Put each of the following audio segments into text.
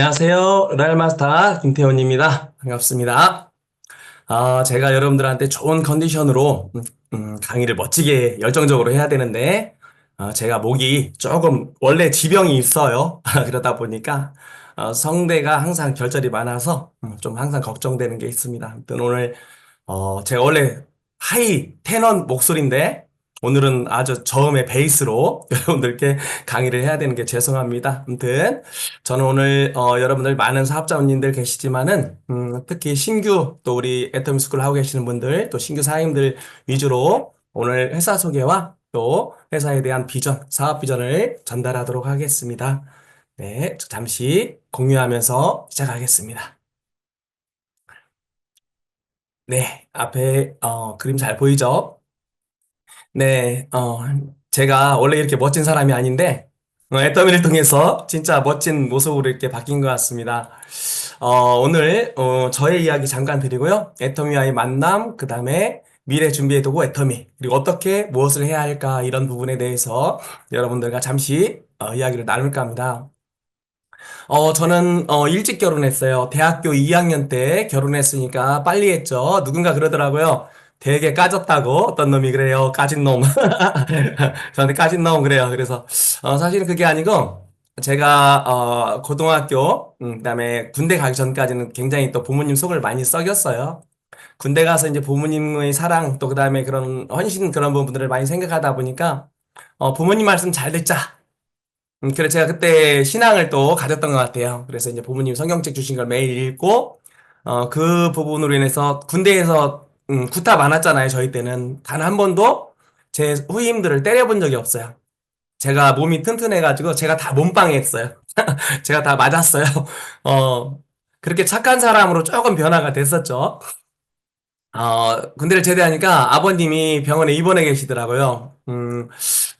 안녕하세요. 라일마스터 김태훈입니다. 반갑습니다. 제가 여러분들한테 좋은 컨디션으로 강의를 멋지게 열정적으로 해야 되는데 제가 목이 조금 원래 지병이 있어요. 그러다 보니까 성대가 항상 결절이 많아서 좀 항상 걱정되는 게 있습니다. 아무튼 오늘 제가 원래 하이 테너 목소리인데 오늘은 아주 저음의 베이스로 여러분들께 강의를 해야 되는 게 죄송합니다. 아무튼 저는 오늘 여러분들 많은 사업자분들 계시지만은 특히 신규 또 우리 애터미스쿨 하고 계시는 분들 또 신규 사장님들 위주로 오늘 회사 소개와 또 회사에 대한 비전, 사업 비전을 전달하도록 하겠습니다. 네, 잠시 공유하면서 시작하겠습니다. 네, 앞에 그림 잘 보이죠? 네, 제가 원래 이렇게 멋진 사람이 아닌데, 애터미를 통해서 진짜 멋진 모습으로 이렇게 바뀐 것 같습니다. 오늘, 저의 이야기 잠깐 드리고요. 애터미와의 만남, 그 다음에 미래 준비해두고 애터미, 그리고 어떻게 무엇을 해야 할까, 이런 부분에 대해서 여러분들과 잠시 이야기를 나눌까 합니다. 저는 일찍 결혼했어요. 대학교 2학년 때 결혼했으니까 빨리 했죠. 누군가 그러더라고요. 되게 까졌다고 어떤 놈이 그래요. 까진 놈. 저한테 까진 놈 그래요. 그래서 사실은 그게 아니고 제가 고등학교 그다음에 군대 가기 전까지는 굉장히 또 부모님 속을 많이 썩였어요. 군대 가서 이제 부모님의 사랑 또 그다음에 그런 헌신 그런 부분들을 많이 생각하다 보니까 부모님 말씀 잘 듣자. 그래 제가 그때 신앙을 또 가졌던 것 같아요. 그래서 이제 부모님 성경책 주신 걸 매일 읽고, 그 부분으로 인해서 군대에서 구타 많았잖아요. 저희 때는 단 한 번도 제 후임들을 때려본 적이 없어요. 제가 몸이 튼튼해가지고 제가 다 몸빵 했어요. 제가 다 맞았어요. 어, 그렇게 착한 사람으로 조금 변화가 됐었죠. 군대를 제대하니까 아버님이 병원에 입원해 계시더라고요.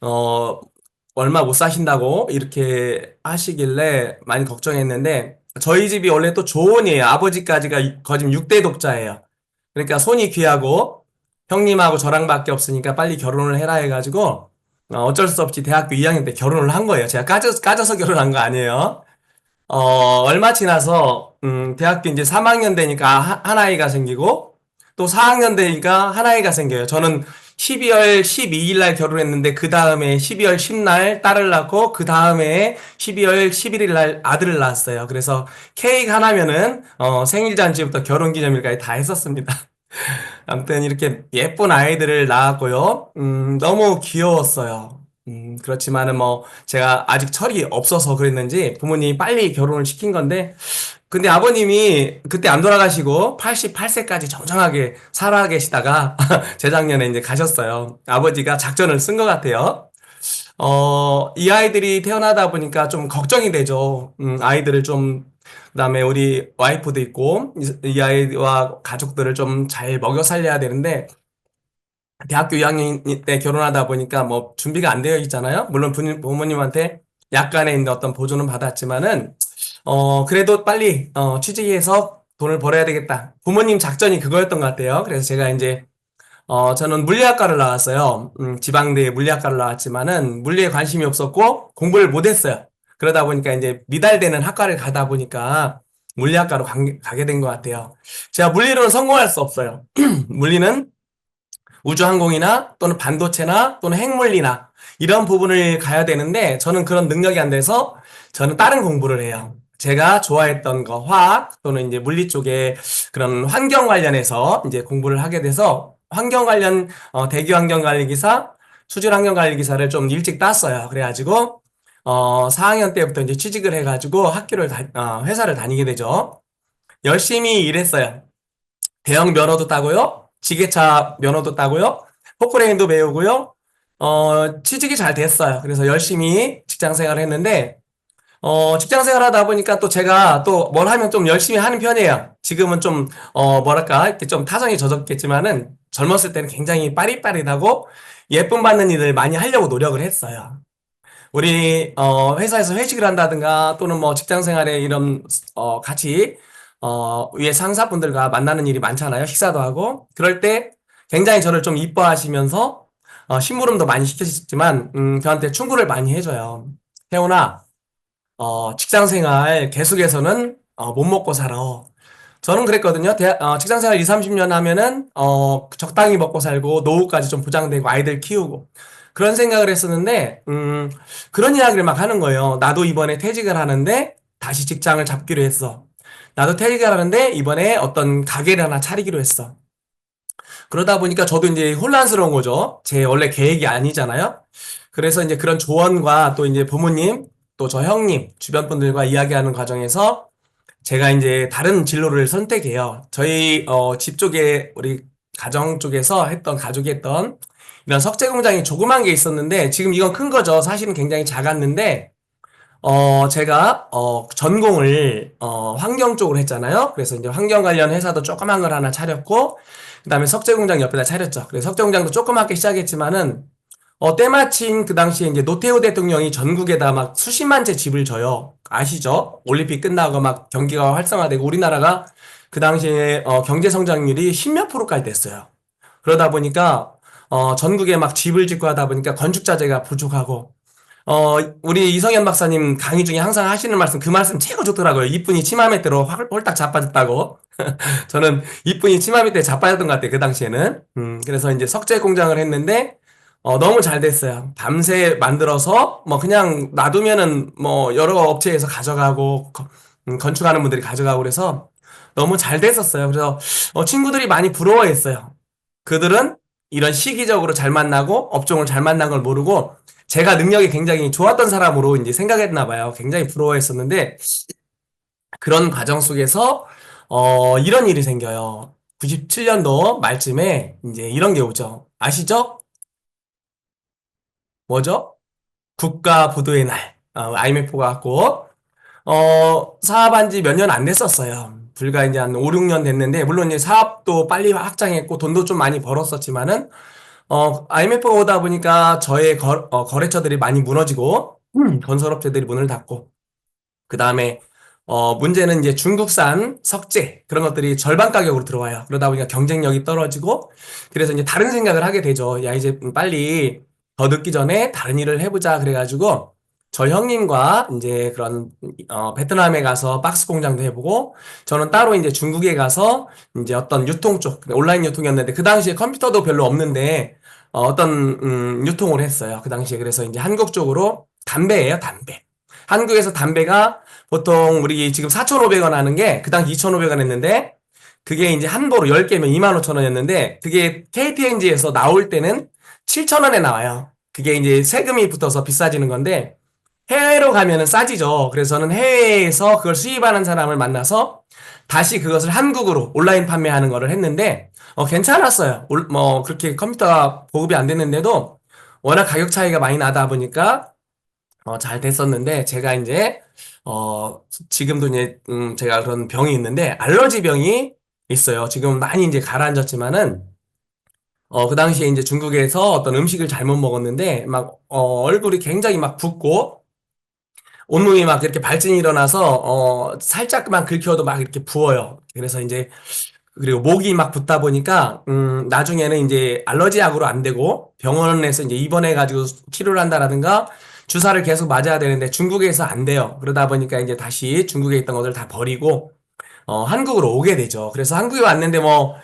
어, 얼마 못 사신다고 이렇게 하시길래 많이 걱정했는데, 저희 집이 원래 또 조원이에요. 아버지까지가 거진 6대 독자예요. 그러니까 손이 귀하고, 형님하고 저랑밖에 없으니까 빨리 결혼을 해라 해가지고, 어쩔 수 없이 대학교 2학년 때 결혼을 한 거예요. 제가 까져서 결혼한 거 아니에요. 얼마 지나서, 대학교 이제 3학년 되니까 한 아이가 생기고, 또 4학년 되니까 한 아이가 생겨요. 저는 12월 12일 날 결혼했는데, 그 다음에 12월 10날 딸을 낳고, 그 다음에 12월 11일 날 아들을 낳았어요. 그래서 케이크 하나면은, 생일 잔치부터 결혼 기념일까지 다 했었습니다. 아무튼 이렇게 예쁜 아이들을 낳았고요. 너무 귀여웠어요. 그렇지만은 뭐 제가 아직 철이 없어서 그랬는지 부모님이 빨리 결혼을 시킨 건데 근데 아버님이 그때 안 돌아가시고 88세까지 정정하게 살아 계시다가 재작년에 이제 가셨어요. 아버지가 작전을 쓴 것 같아요. 이 아이들이 태어나다 보니까 좀 걱정이 되죠. 아이들을 좀, 그다음에 우리 와이프도 있고, 이 아이와 가족들을 좀 잘 먹여 살려야 되는데, 대학교 2학년 때 결혼하다 보니까 뭐 준비가 안 되어 있잖아요. 물론 부모님한테 약간의 있는 어떤 보조는 받았지만은, 그래도 빨리, 취직해서 돈을 벌어야 되겠다. 부모님 작전이 그거였던 것 같아요. 그래서 제가 이제 저는 물리학과를 나왔어요. 지방대 물리학과를 나왔지만은 물리에 관심이 없었고 공부를 못했어요. 그러다 보니까 이제 미달되는 학과를 가다 보니까 물리학과로 가게 된 것 같아요. 제가 물리로는 성공할 수 없어요. 물리는 우주항공이나 또는 반도체나 또는 핵물리나 이런 부분을 가야 되는데 저는 그런 능력이 안 돼서 저는 다른 공부를 해요. 제가 좋아했던 거 화학 또는 이제 물리 쪽에 그런 환경 관련해서 이제 공부를 하게 돼서 환경 관련 대기 환경 관리 기사, 수질 환경 관리 기사를 좀 일찍 땄어요. 그래가지고 4학년 때부터 이제 취직을 해가지고 회사를 다니게 되죠. 열심히 일했어요. 대형 면허도 따고요. 지게차 면허도 따고요. 포크레인도 배우고요. 취직이 잘 됐어요. 그래서 열심히 직장 생활을 했는데, 직장 생활 하다 보니까 또 제가 또 뭘 하면 좀 열심히 하는 편이에요. 지금은 좀, 뭐랄까, 이렇게 좀 타성이 젖었겠지만은 젊었을 때는 굉장히 빠릿빠릿하고 예쁨 받는 일을 많이 하려고 노력을 했어요. 우리 회사에서 회식을 한다든가 또는 뭐 직장 생활에 이런 같이 위에 상사분들과 만나는 일이 많잖아요. 식사도 하고 그럴 때 굉장히 저를 좀 이뻐하시면서 심부름도 많이 시켜주시지만 저한테 충고를 많이 해줘요. 태훈아, 직장 생활 계속해서는 못 먹고 살아. 저는 그랬거든요. 직장 생활 2, 30년 하면은, 적당히 먹고 살고, 노후까지 좀 보장되고, 아이들 키우고. 그런 생각을 했었는데, 그런 이야기를 막 하는 거예요. 나도 이번에 퇴직을 하는데, 다시 직장을 잡기로 했어. 나도 퇴직을 하는데, 이번에 어떤 가게를 하나 차리기로 했어. 그러다 보니까 저도 이제 혼란스러운 거죠. 제 원래 계획이 아니잖아요. 그래서 이제 그런 조언과 또 이제 부모님, 또 저 형님, 주변 분들과 이야기하는 과정에서 제가 이제 다른 진로를 선택해요. 저희 집 쪽에 우리 가정 쪽에서 했던 가족이 했던 이런 석재 공장이 조그만 게 있었는데 지금 이건 큰 거죠. 사실은 굉장히 작았는데 제가 전공을 환경 쪽으로 했잖아요. 그래서 이제 환경 관련 회사도 조그만 걸 하나 차렸고 그다음에 석재 공장 옆에다 차렸죠. 그래서 석재 공장도 조그맣게 시작했지만은 때마침 그 당시에 이제 노태우 대통령이 전국에다 막 수십만 채 집을 줘요. 아시죠? 올림픽 끝나고 막 경기가 활성화되고 우리나라가 그 당시에 경제 성장률이 십몇 프로까지 됐어요. 그러다 보니까 전국에 막 집을 짓고 하다 보니까 건축자재가 부족하고 우리 이성현 박사님 강의 중에 항상 하시는 말씀 그 말씀 최고 좋더라고요. 이쁜이 치마 밑으로 홀딱 자빠졌다고. 저는 이쁜이 치마 밑에 자빠졌던 것 같아요. 그 당시에는. 그래서 이제 석재 공장을 했는데 너무 잘 됐어요. 밤새 만들어서, 뭐, 그냥 놔두면은, 뭐, 여러 업체에서 가져가고, 건축하는 분들이 가져가고 그래서 너무 잘 됐었어요. 그래서, 친구들이 많이 부러워했어요. 그들은 이런 시기적으로 잘 만나고, 업종을 잘 만난 걸 모르고, 제가 능력이 굉장히 좋았던 사람으로 이제 생각했나 봐요. 굉장히 부러워했었는데, 그런 과정 속에서, 이런 일이 생겨요. 97년도 말쯤에 이제 이런 게 오죠. 아시죠? 뭐죠? 국가 부도의 날, IMF가 왔고, 사업한 지 몇 년 안 됐었어요. 불과 이제 한 5, 6년 됐는데, 물론 이제 사업도 빨리 확장했고, 돈도 좀 많이 벌었었지만은, IMF가 오다 보니까 저의 거래처들이 많이 무너지고, 건설업체들이 문을 닫고, 그 다음에, 문제는 이제 중국산 석재, 그런 것들이 절반 가격으로 들어와요. 그러다 보니까 경쟁력이 떨어지고, 그래서 이제 다른 생각을 하게 되죠. 야, 이제 빨리 더 늦기 전에 다른 일을 해보자. 그래가지고, 저 형님과 이제 그런, 베트남에 가서 박스 공장도 해보고, 저는 따로 이제 중국에 가서 이제 어떤 유통 쪽, 온라인 유통이었는데, 그 당시에 컴퓨터도 별로 없는데, 어떤, 유통을 했어요. 그 당시에. 그래서 이제 한국 쪽으로 담배예요, 담배. 한국에서 담배가 보통 우리 지금 4,500원 하는 게 그 당시 2,500원 했는데 그게 이제 한 보로 10개면 25,000원이었는데 그게 KTNG에서 나올 때는 7,000원에 나와요. 그게 이제 세금이 붙어서 비싸지는 건데 해외로 가면은 싸지죠. 그래서 저는 해외에서 그걸 수입하는 사람을 만나서 다시 그것을 한국으로 온라인 판매하는 거를 했는데 괜찮았어요. 뭐 그렇게 컴퓨터가 보급이 안 됐는데도 워낙 가격 차이가 많이 나다 보니까 잘 됐었는데, 제가 이제, 지금도 이제, 제가 그런 병이 있는데, 알러지 병이 있어요. 지금 많이 이제 가라앉았지만은, 그 당시에 이제 중국에서 어떤 음식을 잘못 먹었는데, 막, 얼굴이 굉장히 막 붓고, 온몸이 막 이렇게 발진이 일어나서, 살짝만 긁혀도 막 이렇게 부어요. 그래서 이제, 그리고 목이 막 붓다 보니까, 나중에는 이제 알러지 약으로 안 되고, 병원에서 이제 입원해가지고 치료를 한다라든가, 주사를 계속 맞아야 되는데 중국에서 안 돼요. 그러다 보니까 이제 다시 중국에 있던 것들 다 버리고, 한국으로 오게 되죠. 그래서 한국에 왔는데 뭐,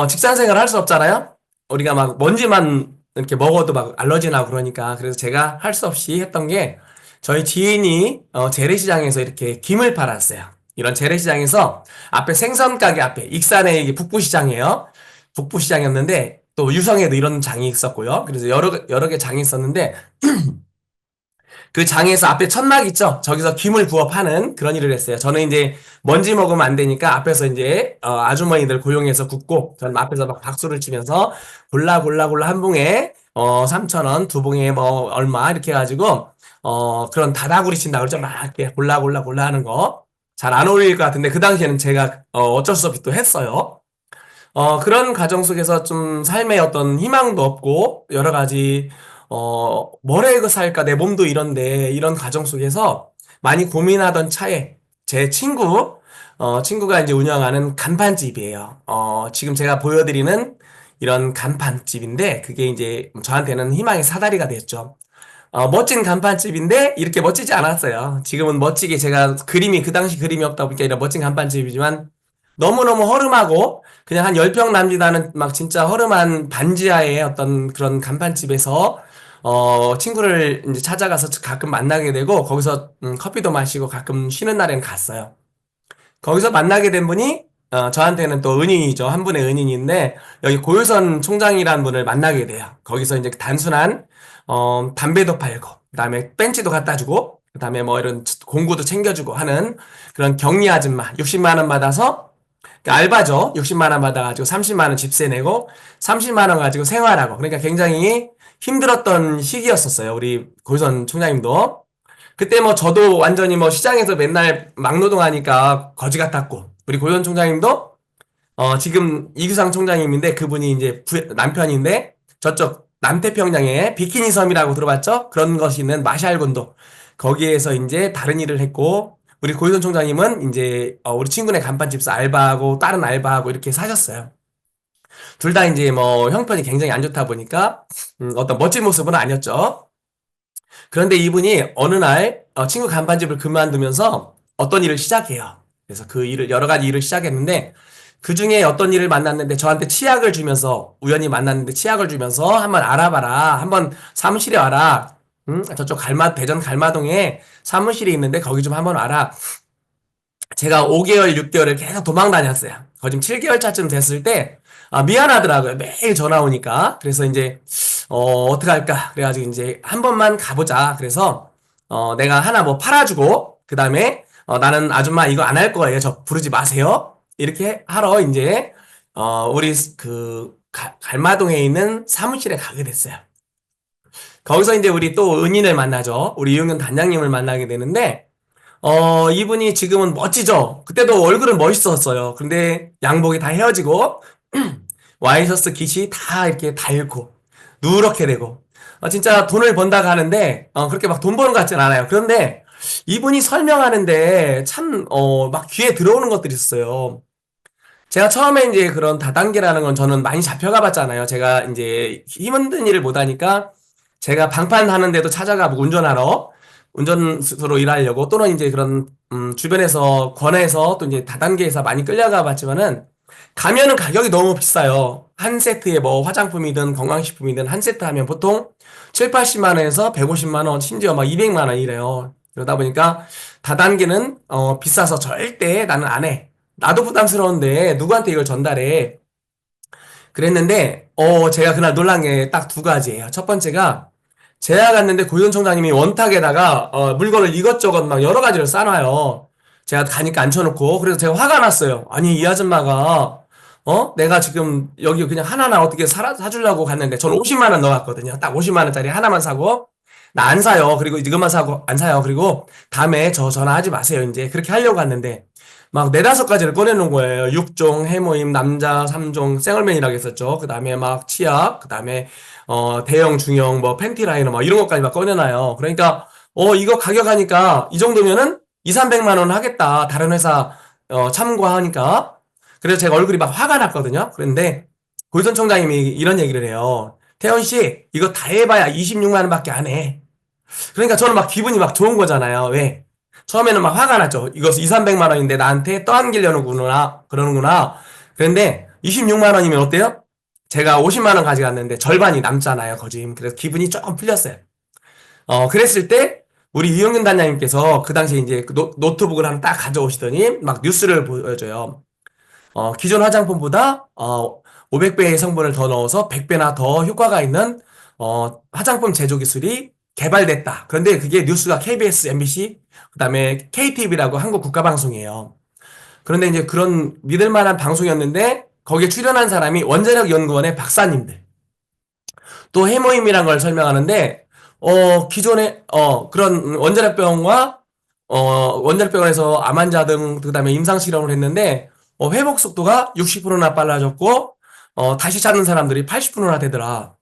직장 생활 할 수 없잖아요? 우리가 막 먼지만 이렇게 먹어도 막 알러지 나고 그러니까. 그래서 제가 할 수 없이 했던 게, 저희 지인이, 재래시장에서 이렇게 김을 팔았어요. 이런 재래시장에서 앞에 생선 가게 앞에, 익산에 이게 북부시장이에요. 북부시장이었는데, 또 유성에도 이런 장이 있었고요. 그래서 여러 개 장이 있었는데, 그 장에서 앞에 천막 있죠? 저기서 김을 구워 파는 그런 일을 했어요. 저는 이제 먼지 먹으면 안 되니까 앞에서 이제 아주머니들 고용해서 굽고 저는 앞에서 막 박수를 치면서 골라 한 봉에 3,000원, 두 봉에 뭐 얼마 이렇게 해가지고 그런 다다구리 친다 그러죠? 막 이렇게 골라 하는 거. 잘 안 어울릴 것 같은데 그 당시에는 제가 어쩔 수 없이 또 했어요. 그런 과정 속에서 좀 삶의 어떤 희망도 없고, 여러 가지, 뭘 해 살까, 내 몸도 이런데, 이런 과정 속에서 많이 고민하던 차에, 제 친구가 이제 운영하는 간판집이에요. 지금 제가 보여드리는 이런 간판집인데, 그게 이제 저한테는 희망의 사다리가 됐죠. 멋진 간판집인데 이렇게 멋지지 않았어요. 지금은 멋지게 제가 그림이 그 당시 그림이 없다 보니까 이런 멋진 간판집이지만 너무너무 허름하고 그냥 한 10평 남짓하는 막 진짜 허름한 반지하의 어떤 그런 간판집에서 친구를 이제 찾아가서 가끔 만나게 되고 거기서 커피도 마시고 가끔 쉬는 날에는 갔어요. 거기서 만나게 된 분이 저한테는 또 은인이죠. 한 분의 은인인데 여기 고유선 총장이라는 분을 만나게 돼요. 거기서 이제 단순한 담배도 팔고 그다음에 벤치도 갖다 주고 그다음에 뭐 이런 공구도 챙겨주고 하는 그런 격리 아줌마 60만 원 받아서 그 알바죠. 60만 원 받아가지고 30만 원 집세 내고 30만 원 가지고 생활하고 그러니까 굉장히 힘들었던 시기였었어요. 우리 고유선 총장님도. 그때 뭐 저도 완전히 뭐 시장에서 맨날 막노동하니까 거지 같았고 우리 고현 총장님도 지금 이규상 총장님인데 그분이 이제 남편인데 저쪽 남태평양에 비키니 섬이라고 들어봤죠? 그런 것이 있는 마샬군도 거기에서 이제 다른 일을 했고 우리 고현 총장님은 이제 우리 친구네 간판집에서 알바하고 다른 알바하고 이렇게 사셨어요. 둘 다 이제 뭐 형편이 굉장히 안 좋다 보니까 어떤 멋진 모습은 아니었죠. 그런데 이분이 어느 날 친구 간판집을 그만두면서 어떤 일을 시작해요. 그래서 그 일을 여러 가지 일을 시작했는데 그 중에 어떤 일을 만났는데 저한테 치약을 주면서 우연히 만났는데 치약을 주면서 한번 알아봐라. 한번 사무실에 와라. 저쪽 대전 갈마동에 사무실이 있는데 거기 좀 한번 와라. 제가 5개월, 6개월을 계속 도망 다녔어요. 거의 지금 7개월 차쯤 됐을 때, 미안하더라고요. 매일 전화 오니까. 그래서 이제, 어떻게 할까? 그래가지고 이제 한 번만 가보자. 그래서, 내가 하나 뭐 팔아주고, 그 다음에, 나는 아줌마 이거 안 할 거예요. 저 부르지 마세요. 이렇게 하러 이제, 우리 그, 갈마동에 있는 사무실에 가게 됐어요. 거기서 이제 우리 또 은인을 만나죠. 우리 이용현 단장님을 만나게 되는데, 이분이 지금은 멋지죠? 그때도 얼굴은 멋있었어요. 근데 양복이 다 헤어지고, 와이셔츠 깃이 다 이렇게 닳고, 누렇게 되고, 진짜 돈을 번다고 하는데, 그렇게 막 돈 버는 것 같진 않아요. 그런데 이분이 설명하는데 참, 막 귀에 들어오는 것들이 있어요. 제가 처음에 이제 그런 다단계라는 건 저는 많이 잡혀가 봤잖아요. 제가 이제 힘든 일을 못 하니까 제가 방판 하는데도 찾아가고 운전하러 운전수로 일하려고 또는 이제 그런 주변에서 권해서 또 이제 다단계에서 많이 끌려가 봤지만은 가면은 가격이 너무 비싸요. 한 세트에 뭐 화장품이든 건강식품이든 한 세트 하면 보통 7, 80만 원에서 150만 원, 심지어 막 200만 원 이래요. 그러다 보니까 다단계는 비싸서 절대 나는 안 해. 나도 부담스러운데 누구한테 이걸 전달해. 그랬는데 제가 그날 놀란 게 딱 두 가지예요. 첫 번째가 제가 갔는데 고현 총장님이 원탁에다가 물건을 이것저것 막 여러 가지를 싸놔요. 제가 가니까 앉혀놓고 그래서 제가 화가 났어요. 아니 이 아줌마가 내가 지금 여기 그냥 하나하나 어떻게 사주려고 갔는데 저는 50만 원 넣어갔거든요. 딱 50만 원짜리 하나만 사고 나 안 사요. 그리고 이것만 사고 안 사요. 그리고 다음에 저 전화하지 마세요. 이제 그렇게 하려고 갔는데 막 네다섯 가지를 꺼내놓은 거예요. 육종, 해모임, 남자 3종, 생얼맨이라고 했었죠. 그 다음에 막 치약, 그 다음에 대형, 중형, 뭐 팬티 라이너 막 이런 것까지 막 꺼내놔요. 그러니까 이거 가격 하니까 이 정도면은 2, 300만 원 하겠다. 다른 회사 참고하니까. 그래서 제가 얼굴이 막 화가 났거든요. 그런데 고유선 총장님이 이런 얘기를 해요. 태현 씨, 이거 다 해봐야 26만 원밖에 안 해. 그러니까 저는 막 기분이 막 좋은 거잖아요. 왜? 처음에는 막 화가 났죠. 이거 2, 300만 원인데 나한테 떠안기려는구나, 그러는구나. 그런데 26만 원이면 어때요? 제가 50만 원 가져갔는데 절반이 남잖아요, 거짐. 그래서 기분이 조금 풀렸어요. 그랬을 때, 우리 이용균 단장님께서 그 당시에 이제 그 노트북을 하나 딱 가져오시더니 막 뉴스를 보여줘요. 기존 화장품보다 500배의 성분을 더 넣어서 100배나 더 효과가 있는 화장품 제조 기술이 개발됐다. 그런데 그게 뉴스가 KBS, MBC, 그다음에 KTV라고 한국 국가방송이에요. 그런데 이제 그런 믿을 만한 방송이었는데 거기에 출연한 사람이 원자력 연구원의 박사님들. 또 해모임이란 걸 설명하는데 기존에 그런 원자력병과 원자력병원에서 암 환자 등 그다음에 임상 실험을 했는데 회복 속도가 60%나 빨라졌고 다시 찾는 사람들이 80%나 되더라.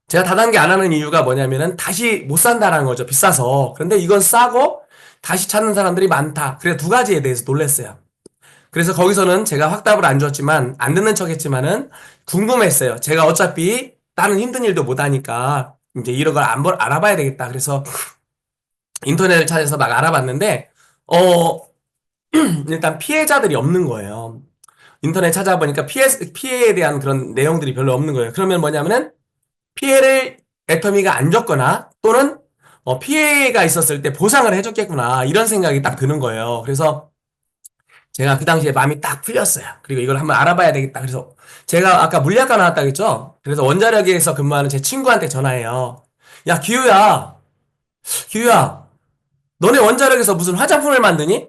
제가 다단계 안 하는 이유가 뭐냐면은 다시 못 산다라는 거죠. 비싸서. 그런데 이건 싸고 다시 찾는 사람들이 많다. 그래서 두 가지에 대해서 놀랐어요. 그래서 거기서는 제가 확답을 안 줬지만 안 듣는 척 했지만은 궁금했어요. 제가 어차피 다른 힘든 일도 못 하니까 이제 이런 걸 알아봐야 되겠다. 그래서 인터넷을 찾아서 막 알아봤는데, 어, 일단 피해자들이 없는 거예요. 인터넷 찾아보니까 피해에 대한 그런 내용들이 별로 없는 거예요. 그러면 뭐냐면은 피해를 애터미가 안 줬거나 또는 피해가 있었을 때 보상을 해줬겠구나. 이런 생각이 딱 드는 거예요. 그래서 제가 그 당시에 마음이 딱 풀렸어요. 그리고 이걸 한번 알아봐야 되겠다. 그래서 제가 아까 물리학과 나왔다고 했죠? 그래서 원자력에서 근무하는 제 친구한테 전화해요. 야, 기우야, 기우야, 너네 원자력에서 무슨 화장품을 만드니?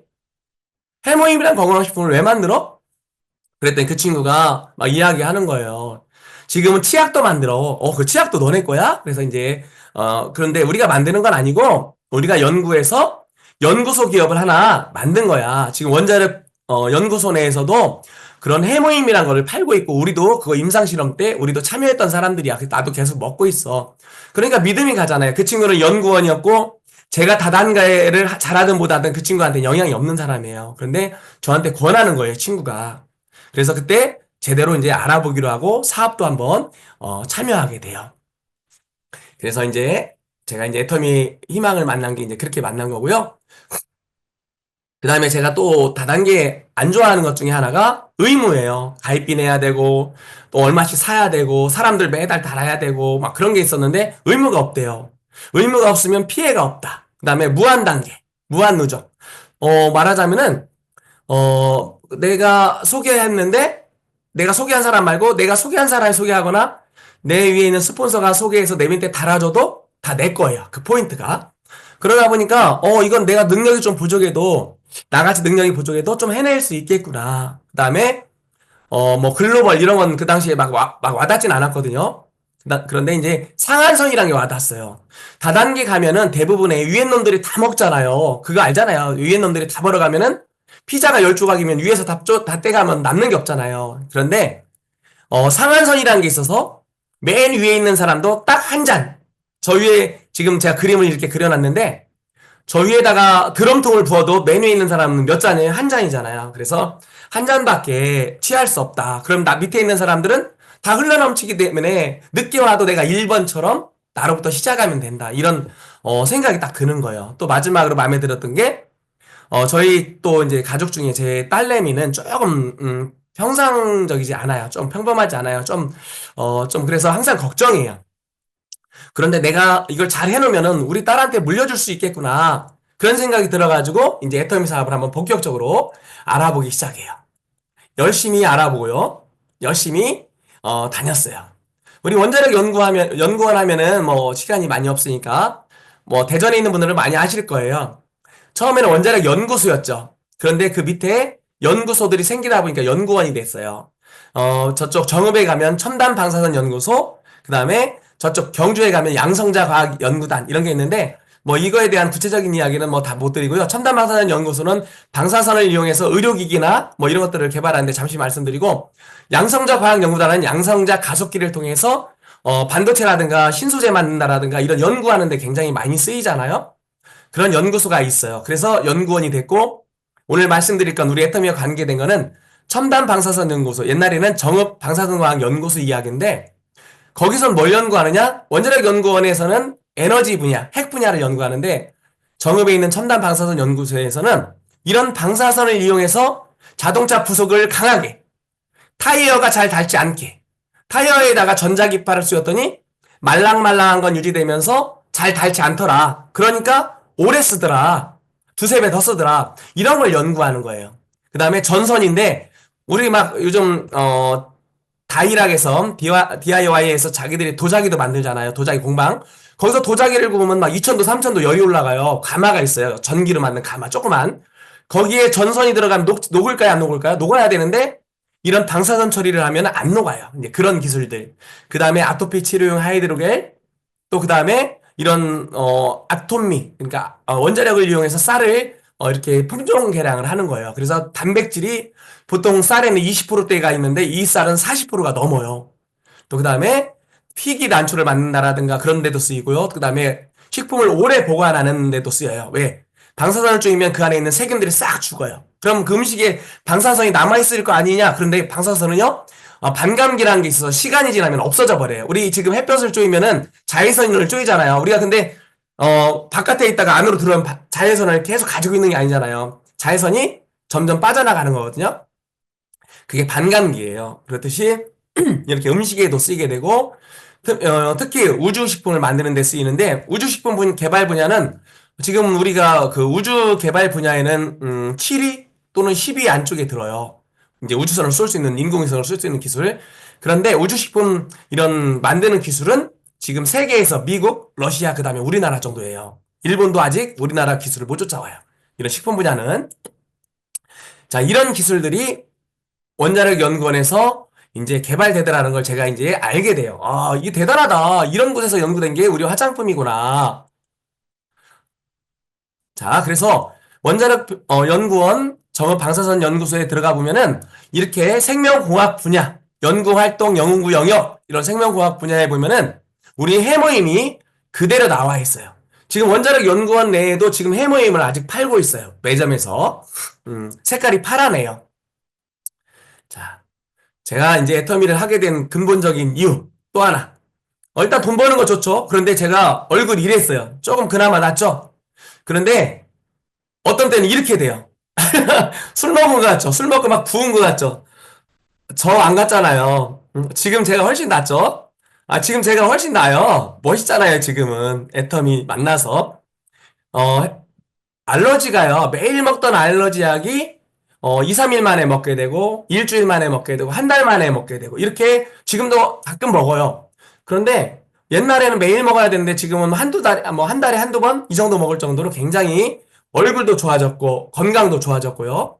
해모임이란 건강식품을 왜 만들어? 그랬더니 그 친구가 막 이야기하는 거예요. 지금은 치약도 만들어. 그 치약도 너네 거야? 그래서 이제, 그런데 우리가 만드는 건 아니고, 우리가 연구해서 연구소 기업을 하나 만든 거야. 지금 원자력, 연구소 내에서도 그런 해모임이란 거를 팔고 있고, 우리도 그거 임상실험 때 우리도 참여했던 사람들이야. 그래서 나도 계속 먹고 있어. 그러니까 믿음이 가잖아요. 그 친구는 연구원이었고, 제가 다단계를 잘하든 못하든 그 친구한테 영향이 없는 사람이에요. 그런데 저한테 권하는 거예요, 친구가. 그래서 그때 제대로 이제 알아보기로 하고 사업도 한번 참여하게 돼요. 그래서 이제 제가 이제 애터미 희망을 만난 게 이제 그렇게 만난 거고요. 그 다음에 제가 또 다단계 안 좋아하는 것 중에 하나가 의무예요. 가입비 내야 되고 또 얼마씩 사야 되고 사람들 매달 달아야 되고 막 그런 게 있었는데 의무가 없대요. 의무가 없으면 피해가 없다. 그 다음에 무한 단계, 무한 누적. 말하자면은 내가 소개했는데, 내가 소개한 사람 말고, 내가 소개한 사람이 소개하거나, 내 위에 있는 스폰서가 소개해서 내 밑에 달아줘도 다 내 거예요. 그 포인트가. 그러다 보니까, 이건 내가 능력이 좀 부족해도, 나같이 능력이 부족해도 좀 해낼 수 있겠구나. 그 다음에, 뭐, 글로벌 이런 건 그 당시에 막 와닿진 않았거든요. 그런데 이제 상한선이라는 게 와닿았어요. 다단계 가면은 대부분의 유엔 놈들이 다 먹잖아요. 그거 알잖아요. 유엔 놈들이 다 벌어가면은 피자가 10조각이면 위에서 다 떼가면 남는 게 없잖아요. 그런데, 상한선이라는 게 있어서 맨 위에 있는 사람도 딱 한 잔. 저 위에 지금 제가 그림을 이렇게 그려놨는데 저 위에다가 드럼통을 부어도 맨 위에 있는 사람은 몇 잔이에요? 한 잔이잖아요. 그래서 한 잔밖에 취할 수 없다. 그럼 나 밑에 있는 사람들은 다 흘러넘치기 때문에 늦게 와도 내가 1번처럼 나로부터 시작하면 된다. 이런 생각이 딱 드는 거예요. 또 마지막으로 마음에 들었던 게 저희 또 이제 가족 중에 제 딸내미는 조금 평상적이지 않아요. 좀 평범하지 않아요. 좀 그래서 항상 걱정이에요. 그런데 내가 이걸 잘 해놓으면은 우리 딸한테 물려줄 수 있겠구나. 그런 생각이 들어가지고 이제 애터미 사업을 한번 본격적으로 알아보기 시작해요. 열심히 알아보고요. 열심히 다녔어요. 우리 원자력 연구원 하면은 뭐 시간이 많이 없으니까 뭐 대전에 있는 분들은 많이 아실 거예요. 처음에는 원자력 연구소였죠. 그런데 그 밑에 연구소들이 생기다 보니까 연구원이 됐어요. 저쪽 정읍에 가면 첨단 방사선 연구소, 그 다음에 저쪽 경주에 가면 양성자 과학 연구단 이런 게 있는데 뭐 이거에 대한 구체적인 이야기는 뭐 다 못 드리고요. 첨단 방사선 연구소는 방사선을 이용해서 의료기기나 뭐 이런 것들을 개발하는데 잠시 말씀드리고 양성자 과학 연구단은 양성자 가속기를 통해서 반도체라든가 신소재 만든다라든가 이런 연구하는데 굉장히 많이 쓰이잖아요. 그런 연구소가 있어요. 그래서 연구원이 됐고 오늘 말씀드릴 건 우리 애터미와 관계된 거는 첨단 방사선 연구소. 옛날에는 정읍 방사선과학 연구소 이야기인데 거기선 뭘 연구하느냐? 원자력 연구원에서는 에너지 분야, 핵 분야를 연구하는데 정읍에 있는 첨단 방사선 연구소에서는 이런 방사선을 이용해서 자동차 부속을 강하게 타이어가 잘 닳지 않게 타이어에다가 전자기파를 씌웠더니 말랑말랑한 건 유지되면서 잘 닳지 않더라. 그러니까 오래 쓰더라. 두세 배 더 쓰더라. 이런 걸 연구하는 거예요. 그 다음에 전선인데 우리 막 요즘 다이락에서 DIY에서 자기들이 도자기도 만들잖아요. 도자기 공방. 거기서 도자기를 구우면 막 2천도 3천도 열이 올라가요. 가마가 있어요. 전기로 만든 가마 조그만. 거기에 전선이 들어가면 녹을까요? 안 녹을까요? 녹아야 되는데 이런 방사선 처리를 하면 안 녹아요. 이제 그런 기술들. 그 다음에 아토피 치료용 하이드로겔. 또 그 다음에 이런 아토미 그러니까 원자력을 이용해서 쌀을 이렇게 품종 개량을 하는 거예요. 그래서 단백질이 보통 쌀에는 20%대가 있는데 이 쌀은 40%가 넘어요. 또 그 다음에 튀기 난초를 만든다라든가 그런 데도 쓰이고요. 그 다음에 식품을 오래 보관하는 데도 쓰여요. 왜? 방사선을 쪼이면 그 안에 있는 세균들이 싹 죽어요. 그럼 그 음식에 방사선이 남아있을 거 아니냐? 그런데 방사선은요, 반감기라는 게 있어서 시간이 지나면 없어져 버려요. 우리 지금 햇볕을 쬐면은 자외선을 쬐잖아요. 우리가 근데 바깥에 있다가 안으로 들어오면 자외선을 계속 가지고 있는 게 아니잖아요. 자외선이 점점 빠져나가는 거거든요. 그게 반감기예요. 그렇듯이 이렇게 음식에도 쓰이게 되고 특히 우주식품을 만드는 데 쓰이는데 우주식품 개발 분야는 지금 우리가 그 우주 개발 분야에는 7위 또는 10위 안쪽에 들어요. 이제 우주선을 쏠 수 있는 인공위성을 쏠 수 있는 기술. 그런데 우주식품 이런 만드는 기술은 지금 세계에서 미국, 러시아 그다음에 우리나라 정도예요. 일본도 아직 우리나라 기술을 못 쫓아와요. 이런 식품 분야는 자 이런 기술들이 원자력 연구원에서 이제 개발되더라는 걸 제가 이제 알게 돼요. 아, 이게 대단하다. 이런 곳에서 연구된 게 우리 화장품이구나. 자, 그래서 원자력 연구원 정업 방사선 연구소에 들어가 보면은 이렇게 생명공학 분야, 연구활동, 연구 영역 이런 생명공학 분야에 보면은 우리 해모임이 그대로 나와 있어요. 지금 원자력 연구원 내에도 지금 해모임을 아직 팔고 있어요. 매점에서. 색깔이 파라네요. 자, 제가 이제 애터미를 하게 된 근본적인 이유 또 하나. 일단 돈 버는 거 좋죠. 그런데 제가 얼굴이 이랬어요. 조금 그나마 낫죠. 그런데 어떤 때는 이렇게 돼요. 술 먹은 것 같죠. 술 먹고 막 부은 것 같죠. 저 안 같잖아요. 지금 제가 훨씬 낫죠. 지금 제가 훨씬 나아요. 멋있잖아요. 지금은 애터미 만나서. 어, 알러지가요. 매일 먹던 알러지 약이 2, 3일 만에 먹게 되고 일주일 만에 먹게 되고 한 달 만에 먹게 되고 이렇게 지금도 가끔 먹어요. 그런데 옛날에는 매일 먹어야 되는데 지금은 한두 달, 뭐 한 달에 한두 번 이 정도 먹을 정도로 굉장히 얼굴도 좋아졌고 건강도 좋아졌고요.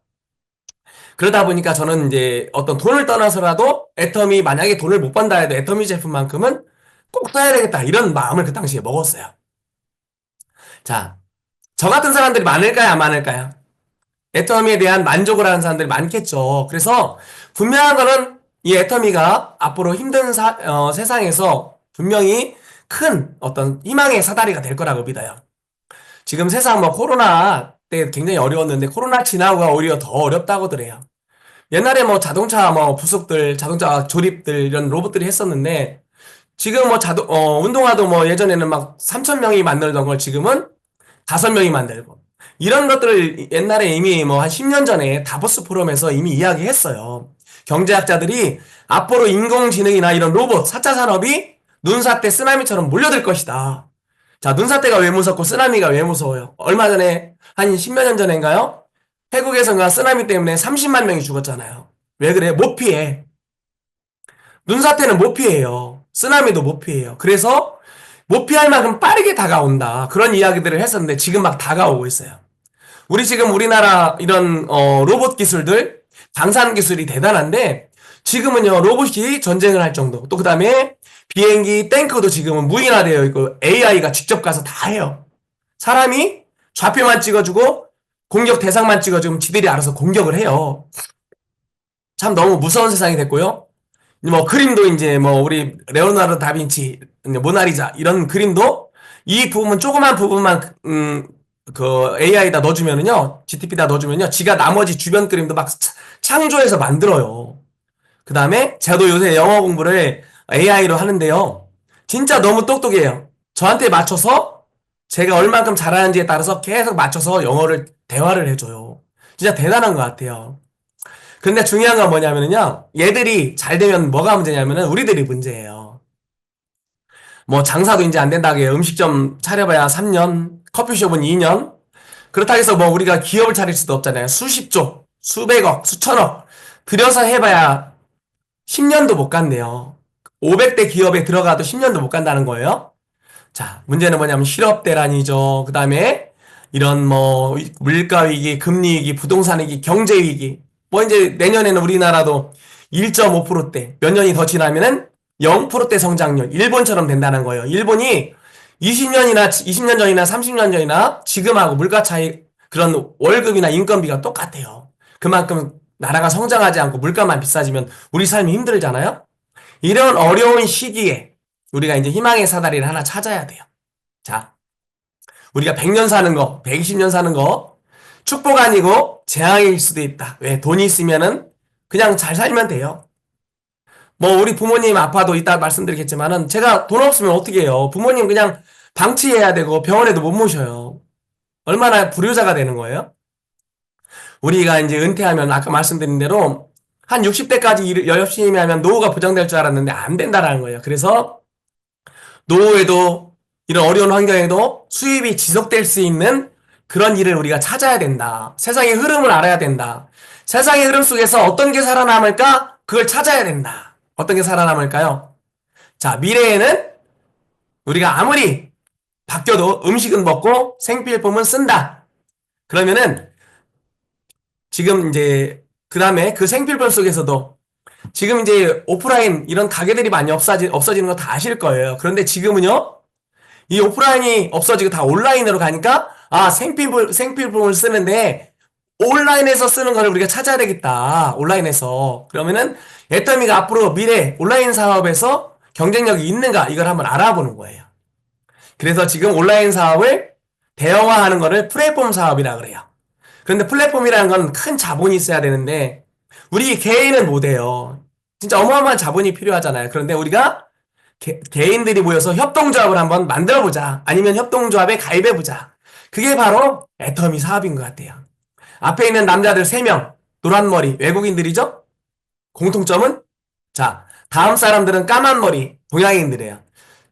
그러다 보니까 저는 이제 어떤 돈을 떠나서라도 애터미 만약에 돈을 못 번다 해도 애터미 제품만큼은 꼭 써야 되겠다 이런 마음을 그 당시에 먹었어요. 자, 저 같은 사람들이 많을까요, 안 많을까요? 애터미에 대한 만족을 하는 사람들이 많겠죠. 그래서 분명한 거는 이 애터미가 앞으로 힘든 세상에서 분명히 큰 어떤 희망의 사다리가 될 거라고 믿어요. 지금 세상 뭐 코로나 때 굉장히 어려웠는데 코로나 지나고가 오히려 더 어렵다고들 해요. 옛날에 뭐 자동차 뭐 부속들, 자동차 조립들 이런 로봇들이 했었는데 지금 뭐 운동화도 뭐 예전에는 막 3천 명이 만들던 걸 지금은 5명이 만들고 이런 것들을 옛날에 이미 뭐 한 10년 전에 다보스 포럼에서 이미 이야기했어요. 경제학자들이 앞으로 인공지능이나 이런 로봇, 4차 산업이 눈사 때 쓰나미처럼 몰려들 것이다. 자, 눈사태가 왜 무섭고 쓰나미가 왜 무서워요? 얼마 전에 한 10몇 년 전인가요? 태국에서가 쓰나미 때문에 30만 명이 죽었잖아요. 왜 그래? 못 피해. 눈사태는 못 피해요. 쓰나미도 못 피해요. 그래서 못 피할 만큼 빠르게 다가온다. 그런 이야기들을 했었는데 지금 막 다가오고 있어요. 우리 지금 우리나라 이런 로봇 기술들, 방산 기술이 대단한데 지금은요 로봇이 전쟁을 할 정도. 또 그다음에 비행기, 탱크도 지금은 무인화되어 있고 AI가 직접 가서 다 해요. 사람이 좌표만 찍어주고 공격 대상만 찍어주면 지들이 알아서 공격을 해요. 참 너무 무서운 세상이 됐고요. 뭐 그림도 이제 뭐 우리 레오나르도 다빈치, 모나리자 이런 그림도 이 부분 조그만 부분만 그 AI에다 넣어주면은요, GTP에다 넣어주면요, 지가 나머지 주변 그림도 막 창조해서 만들어요. 그 다음에 저도 요새 영어 공부를 AI로 하는데요. 진짜 너무 똑똑해요. 저한테 맞춰서 제가 얼만큼 잘하는지에 따라서 계속 맞춰서 영어를 대화를 해줘요. 진짜 대단한 것 같아요. 근데 중요한 건 뭐냐면요. 얘들이 잘 되면 뭐가 문제냐면은 우리들이 문제예요. 뭐 장사도 이제 안 된다고 해요. 음식점 차려봐야 3년, 커피숍은 2년. 그렇다고 해서 뭐 우리가 기업을 차릴 수도 없잖아요. 수십조, 수백억, 수천억 들여서 해봐야 10년도 못 간대요. 500대 기업에 들어가도 10년도 못 간다는 거예요. 자, 문제는 뭐냐면 실업 대란이죠. 그 다음에 이런 뭐 물가 위기, 금리 위기, 부동산 위기, 경제 위기. 뭐 이제 내년에는 우리나라도 1.5%대, 몇 년이 더 지나면은 0%대 성장률, 일본처럼 된다는 거예요. 일본이 20년 전이나 30년 전이나 지금하고 물가 차이, 그런 월급이나 인건비가 똑같아요. 그만큼 나라가 성장하지 않고 물가만 비싸지면 우리 삶이 힘들잖아요? 이런 어려운 시기에 우리가 이제 희망의 사다리를 하나 찾아야 돼요. 자, 우리가 100년 사는 거, 120년 사는 거, 축복 아니고 재앙일 수도 있다. 왜? 돈이 있으면은 그냥 잘 살면 돼요. 뭐 우리 부모님 아파도 이따 말씀드리겠지만은 제가 돈 없으면 어떻게 해요? 부모님 그냥 방치해야 되고 병원에도 못 모셔요. 얼마나 불효자가 되는 거예요? 우리가 이제 은퇴하면 아까 말씀드린 대로 한 60대까지 일 열심히 하면 노후가 보장될 줄 알았는데 안 된다라는 거예요. 그래서 노후에도 이런 어려운 환경에도 수입이 지속될 수 있는 그런 일을 우리가 찾아야 된다. 세상의 흐름을 알아야 된다. 세상의 흐름 속에서 어떤 게 살아남을까? 그걸 찾아야 된다. 어떤 게 살아남을까요? 자, 미래에는 우리가 아무리 바뀌어도 음식은 먹고 생필품은 쓴다. 그러면은 지금 이제 그 다음에 그 생필품 속에서도 지금 이제 오프라인 이런 가게들이 많이 없어지는 거 다 아실 거예요. 그런데 지금은요, 이 오프라인이 없어지고 다 온라인으로 가니까, 아, 생필품을 쓰는데, 온라인에서 쓰는 거를 우리가 찾아야 되겠다. 온라인에서. 그러면은, 애터미가 앞으로 미래 온라인 사업에서 경쟁력이 있는가, 이걸 한번 알아보는 거예요. 그래서 지금 온라인 사업을 대형화하는 거를 플랫폼 사업이라 그래요. 그런데 플랫폼이라는 건 큰 자본이 있어야 되는데, 우리 개인은 못해요. 진짜 어마어마한 자본이 필요하잖아요. 그런데 우리가 개인들이 모여서 협동조합을 한번 만들어보자. 아니면 협동조합에 가입해보자. 그게 바로 애터미 사업인 것 같아요. 앞에 있는 남자들 3명, 노란머리, 외국인들이죠? 공통점은? 자, 다음 사람들은 까만머리, 동양인들이에요.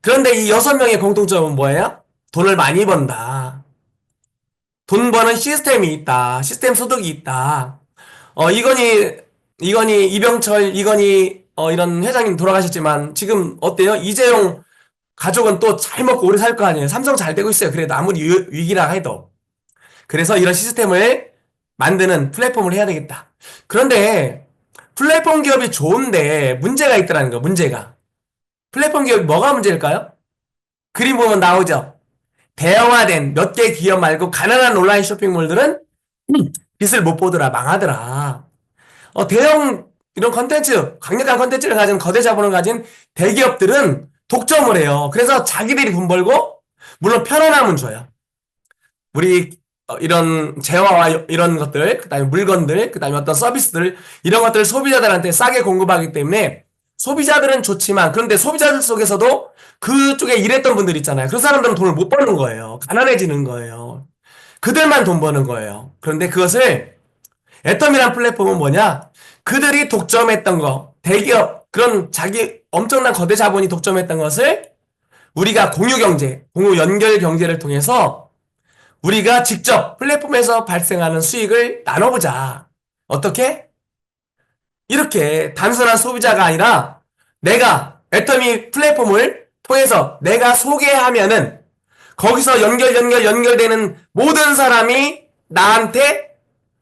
그런데 이 6명의 공통점은 뭐예요? 돈을 많이 번다. 돈 버는 시스템이 있다. 시스템 소득이 있다. 이건희, 이병철, 이건희, 이런 회장님 돌아가셨지만, 지금 어때요? 이재용 가족은 또 잘 먹고 오래 살 거 아니에요. 삼성 잘 되고 있어요. 그래도 아무리 위기라 해도. 그래서 이런 시스템을 만드는 플랫폼을 해야 되겠다. 그런데 플랫폼 기업이 좋은데 문제가 있더라는 거예요. 문제가. 플랫폼 기업이 뭐가 문제일까요? 그림 보면 나오죠. 대형화된 몇 개 기업 말고 가난한 온라인 쇼핑몰들은 빛을 못 보더라. 망하더라. 대형 이런 컨텐츠, 강력한 컨텐츠를 가진 거대 자본을 가진 대기업들은 독점을 해요. 그래서 자기들이 돈 벌고 물론 편안함은 줘요. 우리 이런 재화와 이런 것들, 그다음에 물건들, 그다음에 어떤 서비스들 이런 것들을 소비자들한테 싸게 공급하기 때문에 소비자들은 좋지만 그런데 소비자들 속에서도 그쪽에 일했던 분들 있잖아요. 그 사람들은 돈을 못 버는 거예요. 가난해지는 거예요. 그들만 돈 버는 거예요. 그런데 그것을 애텀이란 플랫폼은 뭐냐? 그들이 독점했던 거, 대기업, 그런 자기 엄청난 거대 자본이 독점했던 것을 우리가 공유 경제, 공유 연결 경제를 통해서 우리가 직접 플랫폼에서 발생하는 수익을 나눠보자. 어떻게? 이렇게 단순한 소비자가 아니라 내가 애터미 플랫폼을 통해서 내가 소개하면은 거기서 연결되는 모든 사람이 나한테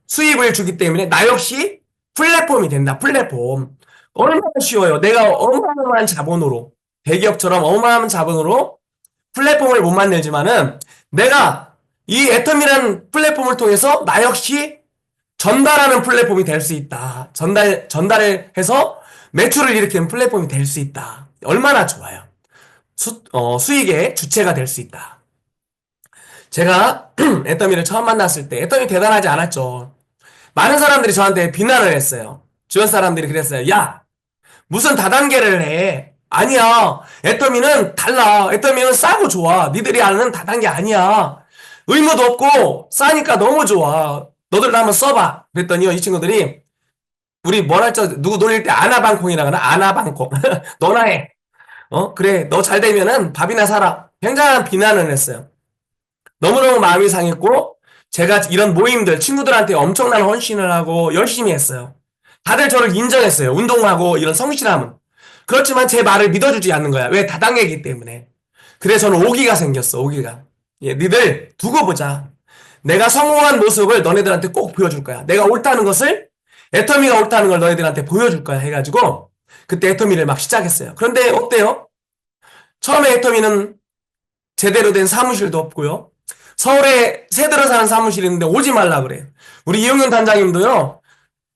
수입을 주기 때문에 나 역시 플랫폼이 된다. 플랫폼. 얼마나 쉬워요. 내가 어마어마한 자본으로 대기업처럼 어마어마한 자본으로 플랫폼을 못 만들지만은 내가 이 애텀이라는 플랫폼을 통해서 나 역시 전달하는 플랫폼이 될 수 있다. 전달을 해서 매출을 일으키는 플랫폼이 될 수 있다. 얼마나 좋아요. 수익의 주체가 될 수 있다. 제가 애터미를 처음 만났을 때 애터미 대단하지 않았죠. 많은 사람들이 저한테 비난을 했어요. 주변 사람들이 그랬어요. 야, 무슨 다단계를 해? 아니야. 애터미는 달라. 애터미는 싸고 좋아. 니들이 아는 다단계 아니야. 의무도 없고 싸니까 너무 좋아. 너들 한번 써봐. 그랬더니요, 이 친구들이 우리 뭘 할지 누구 놀릴 때 아나방콩이라 그러나 아나방콩. 너나 해. 그래. 너 잘 되면은 밥이나 사라. 굉장한 비난을 했어요. 너무너무 마음이 상했고 제가 이런 모임들 친구들한테 엄청난 헌신을 하고 열심히 했어요. 다들 저를 인정했어요. 운동하고 이런 성실함은. 그렇지만 제 말을 믿어주지 않는 거야. 왜? 다단계이기 때문에. 그래서 저는 오기가 생겼어. 오기가. 예, 니들 두고 보자. 내가 성공한 모습을 너네들한테 꼭 보여줄 거야. 내가 옳다는 것을 애터미가 옳다는 걸 너희들한테 보여줄 거야 해가지고 그때 애터미를 막 시작했어요. 그런데 어때요? 처음에 애터미는 제대로 된 사무실도 없고요. 서울에 새들어 사는 사무실이 있는데 오지 말라 그래요. 우리 이용윤 단장님도요.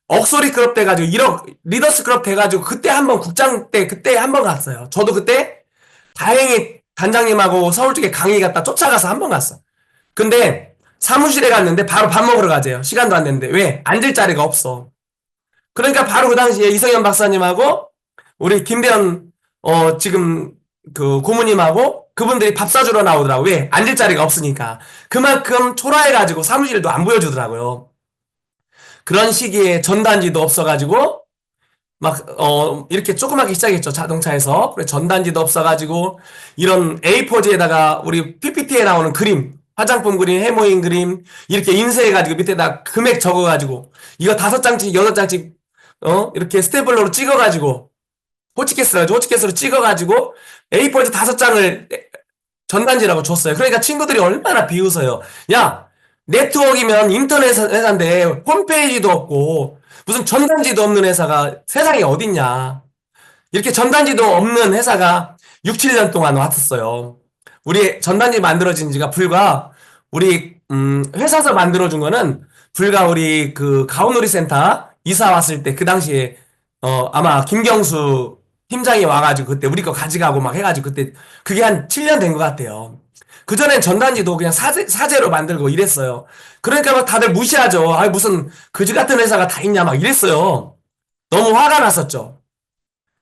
억소리 클럽 돼가지고 1억 리더스 클럽 돼가지고 그때 한번 국장 때 그때 한번 갔어요. 저도 그때 다행히 단장님하고 서울 쪽에 강의 갔다 쫓아가서 한번 갔어. 근데 사무실에 갔는데 바로 밥 먹으러 가재요. 시간도 안 됐는데 왜? 앉을 자리가 없어. 그러니까 바로 그 당시에 이성현 박사님하고 우리 김대현, 지금 그 고모님하고 그분들이 밥 사주러 나오더라고. 왜? 앉을 자리가 없으니까. 그만큼 초라해가지고 사무실도 안 보여주더라고요. 그런 시기에 전단지도 없어가지고, 막, 이렇게 조그맣게 시작했죠. 자동차에서. 그래, 전단지도 없어가지고, 이런 A4지에다가 우리 PPT에 나오는 그림, 화장품 그림, 해모인 그림, 이렇게 인쇄해가지고 밑에다 금액 적어가지고, 이거 5장씩, 8장씩, 이렇게 스테이플러로 찍어가지고, 호치키스로 찍어가지고, A4지 5장을 전단지라고 줬어요. 그러니까 친구들이 얼마나 비웃어요. 야, 네트워크이면 인터넷 회사인데 홈페이지도 없고 무슨 전단지도 없는 회사가 세상에 어딨냐. 이렇게 전단지도 없는 회사가 6, 7년 동안 왔었어요. 우리 전단지 만들어진 지가 불과 우리 회사에서 만들어준 거는 불과 우리 그 가온놀이 센터 이사 왔을 때 그 당시에 아마 김경수 팀장이 와가지고 그때 우리 거 가져가고 막 해가지고 그때 그게 한 7년 된 것 같아요. 그전엔 전단지도 그냥 사제로 만들고 이랬어요. 그러니까 막 다들 무시하죠. 아니 무슨 그지 같은 회사가 다 있냐 막 이랬어요. 너무 화가 났었죠.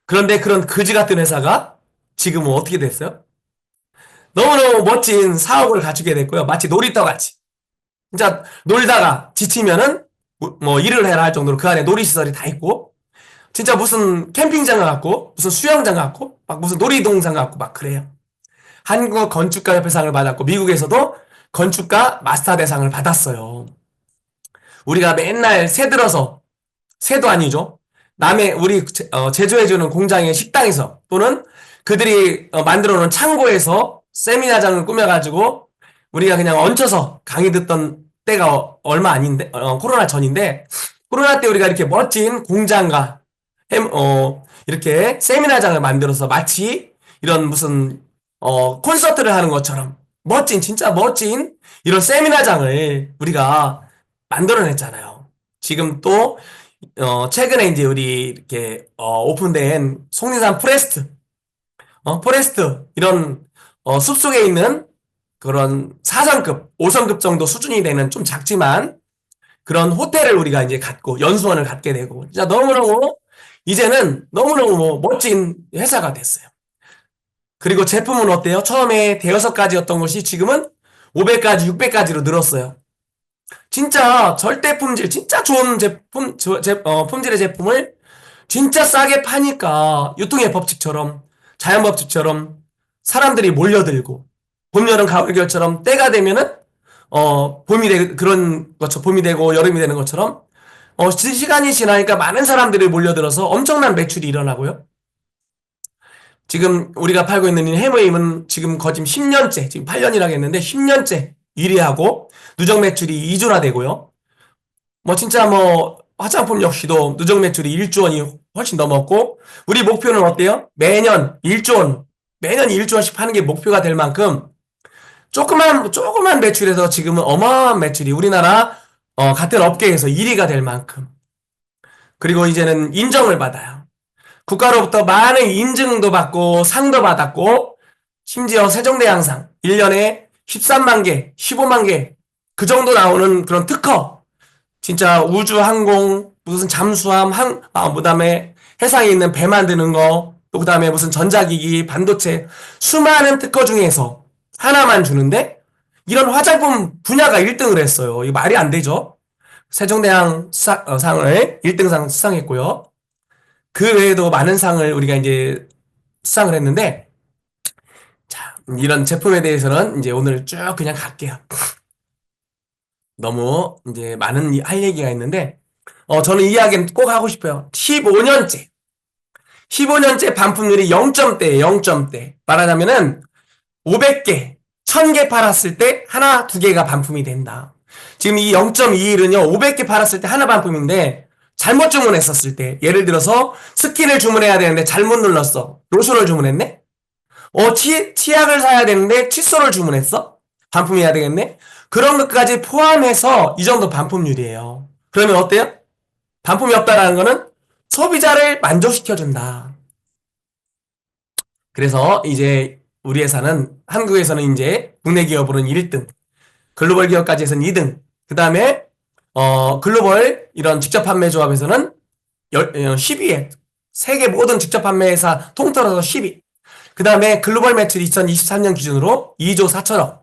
그런데 그런 그지 같은 회사가 지금은 어떻게 됐어요? 너무너무 멋진 사업을 갖추게 됐고요. 마치 놀이터 같이. 진짜 놀다가 지치면은 뭐 일을 해라 할 정도로 그 안에 놀이시설이 다 있고 진짜 무슨 캠핑장 같고 무슨 수영장 같고 막 무슨 놀이동산 같고 막 그래요. 한국 건축가 협회상을 받았고 미국에서도 건축가 마스터 대상을 받았어요. 우리가 맨날 새 들어서 새도 아니죠. 남의 우리 제조해주는 공장의 식당에서 또는 그들이 만들어 놓은 창고에서 세미나장을 꾸며가지고 우리가 그냥 얹혀서 강의 듣던 때가 얼마 아닌데 코로나 전인데 코로나 때 우리가 이렇게 멋진 공장과 이렇게 세미나장을 만들어서 마치 이런 무슨 콘서트를 하는 것처럼 멋진 진짜 멋진 이런 세미나장을 우리가 만들어냈잖아요. 지금 또 최근에 이제 우리 이렇게 오픈된 속리산 포레스트 이런 숲속에 있는 그런 4성급, 5성급 정도 수준이 되는 좀 작지만 그런 호텔을 우리가 이제 갖고 연수원을 갖게 되고 진짜 너무너무 이제는 너무너무 뭐 멋진 회사가 됐어요. 그리고 제품은 어때요? 처음에 대여섯 가지였던 것이 지금은 500가지, 600가지로 늘었어요. 진짜 절대 품질, 진짜 좋은 품질의 제품을 진짜 싸게 파니까 유통의 법칙처럼 자연 법칙처럼 사람들이 몰려들고 봄, 여름, 가을, 겨울처럼 때가 되면은 그런 것처럼 봄이 되고 여름이 되는 것처럼 시간이 지나니까 많은 사람들이 몰려들어서 엄청난 매출이 일어나고요. 지금 우리가 팔고 있는 이 해모임은 지금 거진 10년째, 지금 8년이라고 했는데 10년째 1위하고 누적 매출이 2조나 되고요. 뭐 진짜 뭐 화장품 역시도 누적 매출이 1조 원이 훨씬 넘었고 우리 목표는 어때요? 매년 1조 원, 매년 1조 원씩 파는 게 목표가 될 만큼 조그만 매출에서 지금은 어마어마한 매출이 우리나라 같은 업계에서 1위가 될 만큼 그리고 이제는 인정을 받아요. 국가로부터 많은 인증도 받고 상도 받았고 심지어 세종대왕상 1년에 13만 개, 15만 개 그 정도 나오는 그런 특허 진짜 우주 항공 무슨 잠수함 그다음에 해상에 있는 배 만드는 거 또 그다음에 무슨 전자기기 반도체 수많은 특허 중에서 하나만 주는데 이런 화장품 분야가 1등을 했어요. 이거 말이 안 되죠. 세종대왕 상을 1등상 수상했고요. 그 외에도 많은 상을 우리가 이제 수상을 했는데, 자, 이런 제품에 대해서는 이제 오늘 쭉 그냥 갈게요. 너무 이제 많은 할 얘기가 있는데, 저는 이 이야기는 꼭 하고 싶어요. 15년째 반품률이 0점대예요, 0점대. 말하자면은 500개, 1000개 팔았을 때 하나, 두 개가 반품이 된다. 지금 이 0.21은요, 500개 팔았을 때 하나 반품인데, 잘못 주문했었을 때, 예를 들어서 스킨을 주문해야 되는데 잘못 눌렀어. 로션을 주문했네? 치약을 사야 되는데 칫솔을 주문했어? 반품해야 되겠네? 그런 것까지 포함해서 이 정도 반품률이에요. 그러면 어때요? 반품이 없다라는 거는 소비자를 만족시켜준다. 그래서 이제 우리 회사는, 한국에서는 이제 국내 기업으로는 1등, 글로벌 기업까지 해서는 2등, 그 다음에 글로벌 이런 직접 판매 조합에서는 10위에 세계 모든 직접 판매회사 통틀어서 10위. 그 다음에 글로벌 매출이 2023년 기준으로 2조 4천억.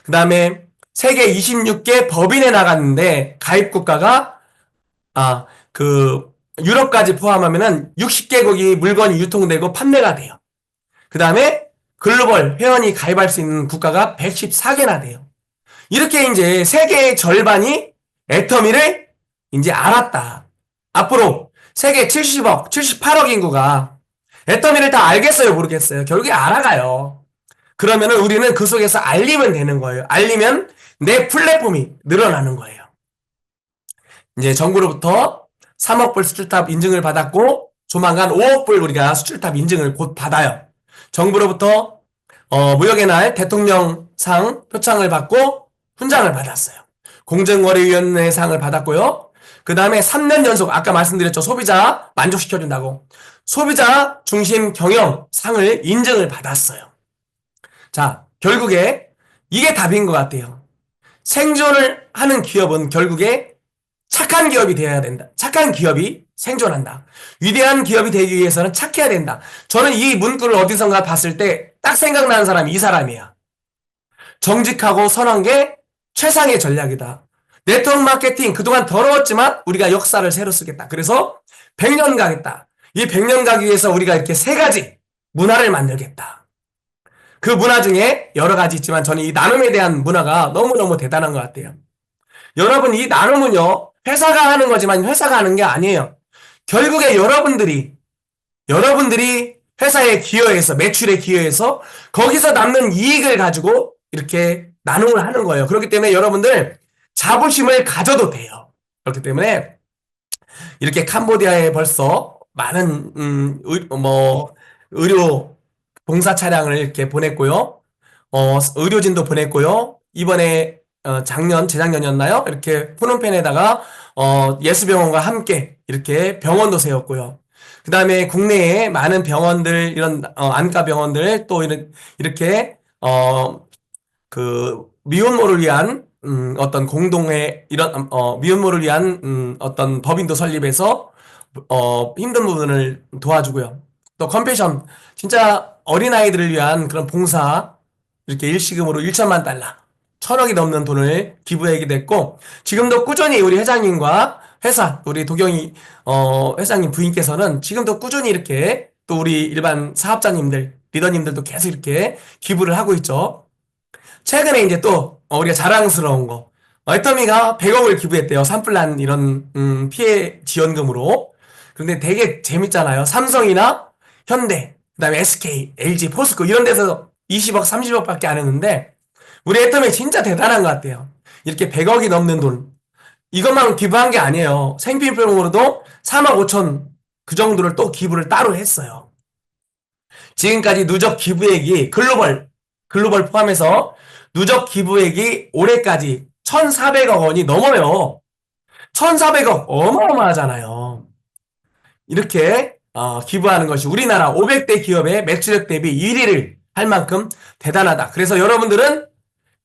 그 다음에 세계 26개 법인에 나갔는데 가입 국가가 유럽까지 포함하면은 60개국이 물건이 유통되고 판매가 돼요. 그 다음에 글로벌 회원이 가입할 수 있는 국가가 114개나 돼요. 이렇게 이제 세계의 절반이 애터미를 이제 알았다. 앞으로 세계 70억, 78억 인구가 애터미를 다 알겠어요, 모르겠어요? 결국에 알아가요. 그러면은 우리는 그 속에서 알리면 되는 거예요. 알리면 내 플랫폼이 늘어나는 거예요. 이제 정부로부터 3억 불 수출탑 인증을 받았고 조만간 5억 불 우리가 수출탑 인증을 곧 받아요. 정부로부터 무역의 날 대통령상 표창을 받고 훈장을 받았어요. 공정거래위원회상을 받았고요. 그 다음에 3년 연속 아까 말씀드렸죠. 소비자 만족시켜준다고. 소비자 중심 경영상을 인증을 받았어요. 자, 결국에 이게 답인 것 같아요. 생존을 하는 기업은 결국에 착한 기업이 되어야 된다. 착한 기업이 생존한다. 위대한 기업이 되기 위해서는 착해야 된다. 저는 이 문구를 어디선가 봤을 때 딱 생각나는 사람이 이 사람이야. 정직하고 선한 게 최상의 전략이다. 네트워크 마케팅 그동안 더러웠지만 우리가 역사를 새로 쓰겠다. 그래서 100년 가겠다. 이 100년 가기 위해서 우리가 이렇게 세 가지 문화를 만들겠다. 그 문화 중에 여러 가지 있지만 저는 이 나눔에 대한 문화가 너무너무 대단한 것 같아요. 여러분 이 나눔은요. 회사가 하는 거지만 회사가 하는 게 아니에요. 결국에 여러분들이 회사에 기여해서 매출에 기여해서 거기서 남는 이익을 가지고 이렇게 나눔을 하는 거예요. 그렇기 때문에 여러분들 자부심을 가져도 돼요. 그렇기 때문에 이렇게 캄보디아에 벌써 많은 의료 봉사 차량을 이렇게 보냈고요. 의료진도 보냈고요. 이번에 재작년이었나요? 이렇게 푸놈펜에다가 예수병원과 함께 이렇게 병원도 세웠고요. 그 다음에 국내에 많은 병원들 이런 안과 병원들 또 이렇게 미혼모를 위한 어떤 공동의 이런 미혼모를 위한 어떤 법인도 설립해서 힘든 부분을 도와주고요. 또 컴패션 진짜 어린아이들을 위한 그런 봉사 이렇게 일시금으로 1천만 달러 1,000억이 넘는 돈을 기부하게 됐고 지금도 꾸준히 우리 회장님과 회사 우리 도경이 회장님 부인께서는 지금도 꾸준히 이렇게 또 우리 일반 사업자님들 리더님들도 계속 이렇게 기부를 하고 있죠. 최근에 이제 또 우리가 자랑스러운 거 애터미가 100억을 기부했대요. 산불난 이런 피해 지원금으로. 그런데 되게 재밌잖아요. 삼성이나 현대 그다음에 SK, LG, 포스코 이런 데서 20억, 30억밖에 안 했는데 우리 애터미 진짜 대단한 것 같아요. 이렇게 100억이 넘는 돈 이것만 기부한 게 아니에요. 생필품으로도 4만 5천 그 정도를 또 기부를 따로 했어요. 지금까지 누적 기부액이 글로벌 포함해서 누적 기부액이 올해까지 1,400억 원이 넘어요. 1,400억 어마어마하잖아요. 이렇게 기부하는 것이 우리나라 500대 기업의 매출액 대비 1위를 할 만큼 대단하다. 그래서 여러분들은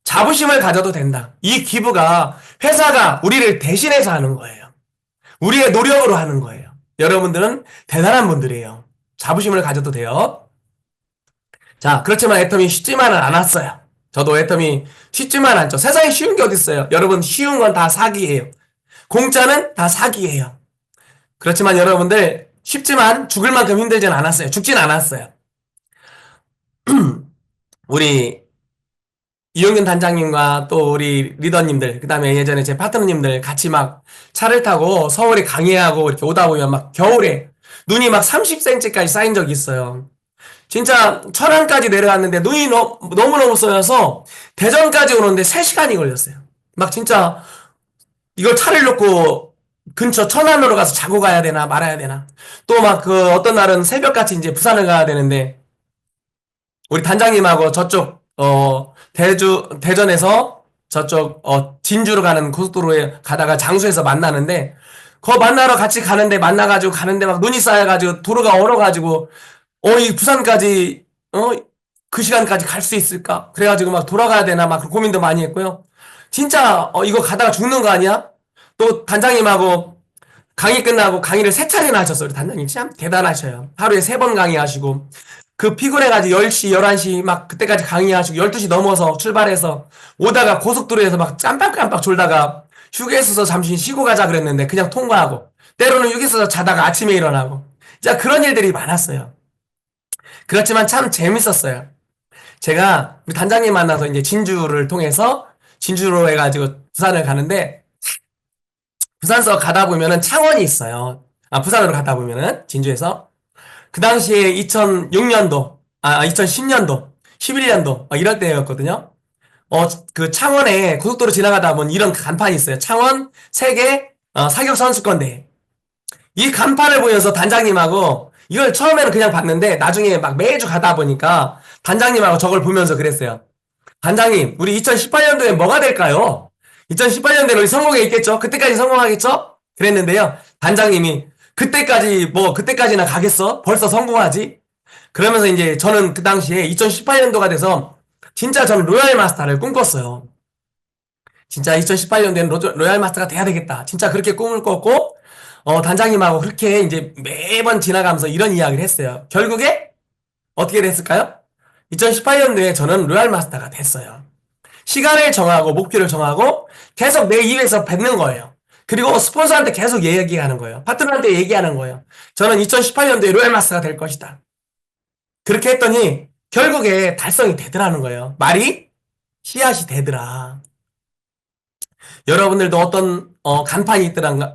자부심을 가져도 된다. 이 기부가 회사가 우리를 대신해서 하는 거예요. 우리의 노력으로 하는 거예요. 여러분들은 대단한 분들이에요. 자부심을 가져도 돼요. 자, 그렇지만 애터미 쉽지만은 않았어요. 저도 애터미 쉽지만 않죠. 세상에 쉬운 게 어딨어요. 여러분 쉬운 건 다 사기예요. 공짜는 다 사기예요. 그렇지만 여러분들 쉽지만 죽을 만큼 힘들진 않았어요. 죽진 않았어요. 우리 이용균 단장님과 또 우리 리더님들 그 다음에 예전에 제 파트너님들 같이 막 차를 타고 서울에 강의하고 이렇게 오다 보면 막 겨울에 눈이 막 30cm까지 쌓인 적이 있어요. 진짜 천안까지 내려갔는데 눈이 너무너무 쏘여서 대전까지 오는데 3시간이 걸렸어요. 막 진짜 이걸 차를 놓고 근처 천안으로 가서 자고 가야 되나 말아야 되나. 또 막 어떤 날은 새벽같이 이제 부산을 가야 되는데 우리 단장님하고 저쪽 대전에서 저쪽 진주로 가는 고속도로에 가다가 장수에서 만나는데 거 만나러 같이 가는데 만나가지고 가는데 막 눈이 쌓여가지고 도로가 얼어가지고 이 부산까지 그 시간까지 갈 수 있을까? 그래가지고 막 돌아가야 되나 막 고민도 많이 했고요. 진짜 이거 가다가 죽는 거 아니야? 또 단장님하고 강의 끝나고 강의를 세 차례나 하셨어요. 우리 단장님 참 대단하셔요. 하루에 3번 강의하시고 그 피곤해가지고 10시, 11시 막 그때까지 강의하시고 12시 넘어서 출발해서 오다가 고속도로에서 막 깜빡깜빡 졸다가 휴게소에서 잠시 쉬고 가자 그랬는데 그냥 통과하고 때로는 휴게소에서 자다가 아침에 일어나고 진짜 그런 일들이 많았어요. 그렇지만 참 재밌었어요. 제가 우리 단장님 만나서 이제 진주를 통해서 진주로 해가지고 부산을 가는데 부산서 가다 보면은 창원이 있어요. 부산으로 가다 보면은 진주에서 그 당시에 2006년도, 2010년도, 11년도 이럴 때였거든요. 그 창원에 고속도로 지나가다 보면 이런 간판이 있어요. 창원 세계 사격 선수권대회. 이 간판을 보면서 단장님하고 이걸 처음에는 그냥 봤는데 나중에 막 매주 가다 보니까 단장님하고 저걸 보면서 그랬어요. 단장님, 우리 2018년도에 뭐가 될까요? 2018년도에 우리 성공에 있겠죠? 그때까지 성공하겠죠? 그랬는데요. 단장님이 그때까지 그때까지나 가겠어? 벌써 성공하지? 그러면서 이제 저는 그 당시에 2018년도가 돼서 진짜 저는 로얄 마스터를 꿈꿨어요. 진짜 2018년도에는 로얄 마스터가 돼야 되겠다. 진짜 그렇게 꿈을 꿨고 단장님하고 그렇게 이제 매번 지나가면서 이런 이야기를 했어요. 결국에 어떻게 됐을까요? 2018년도에 저는 로얄 마스터가 됐어요. 시간을 정하고 목표를 정하고 계속 내 입에서 뱉는 거예요. 그리고 스폰서한테 계속 얘기하는 거예요. 파트너한테 얘기하는 거예요. 저는 2018년도에 로얄 마스터가 될 것이다. 그렇게 했더니 결국에 달성이 되더라는 거예요. 말이 씨앗이 되더라. 여러분들도 어떤 간판이 있다든가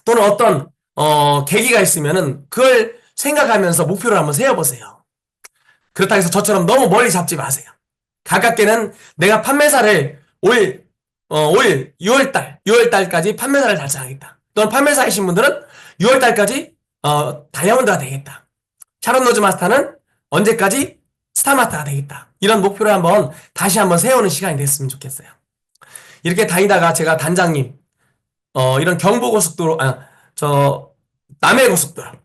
또는 어떤 계기가 있으면은 그걸 생각하면서 목표를 한번 세워보세요. 그렇다고 해서 저처럼 너무 멀리 잡지 마세요. 가깝게는 내가 판매사를 올 6월달까지 판매사를 달성하겠다. 또는 판매사이신 분들은 6월달까지 다이아몬드가 되겠다. 샤론 노즈 마스터는 언제까지 스타마스터가 되겠다. 이런 목표를 다시 한번 세우는 시간이 됐으면 좋겠어요. 이렇게 다니다가 제가 단장님, 이런 경부고속도로,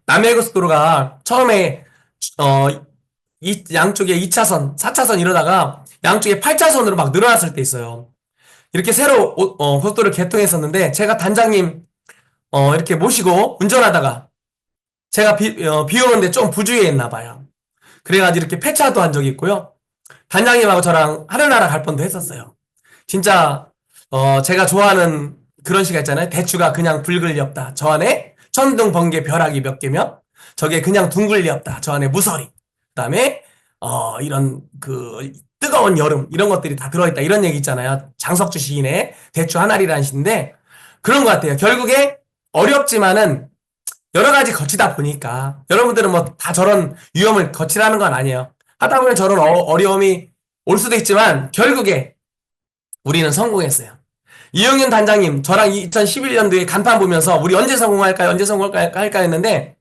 남해고속도로가 처음에, 양쪽에 2차선, 4차선 이러다가 양쪽에 8차선으로 막 늘어났을 때 있어요. 이렇게 새로, 고속도로를 개통했었는데, 제가 단장님, 이렇게 모시고 운전하다가, 제가 비 오는데 좀 부주의했나 봐요. 그래가지고 이렇게 폐차도 한 적이 있고요. 단장님하고 저랑 하늘나라 갈 뻔도 했었어요. 진짜 제가 좋아하는 그런 시가 있잖아요. 대추가 그냥 붉을 리 없다. 저 안에 천둥 번개 벼락이 몇 개면 저게 그냥 둥글 리 없다. 저 안에 무서리. 그다음에 이런 그 뜨거운 여름 이런 것들이 다 들어있다. 이런 얘기 있잖아요. 장석주 시인의 대추 하나리라는 시인데 그런 것 같아요. 결국에 어렵지만은 여러 가지 거치다 보니까 여러분들은 뭐 다 저런 위험을 거치라는 건 아니에요. 하다 보면 저런 어려움이 올 수도 있지만 결국에 우리는 성공했어요. 이용윤 단장님, 저랑 2011년도에 간판 보면서 우리 언제 성공할까요? 언제 성공할까 했는데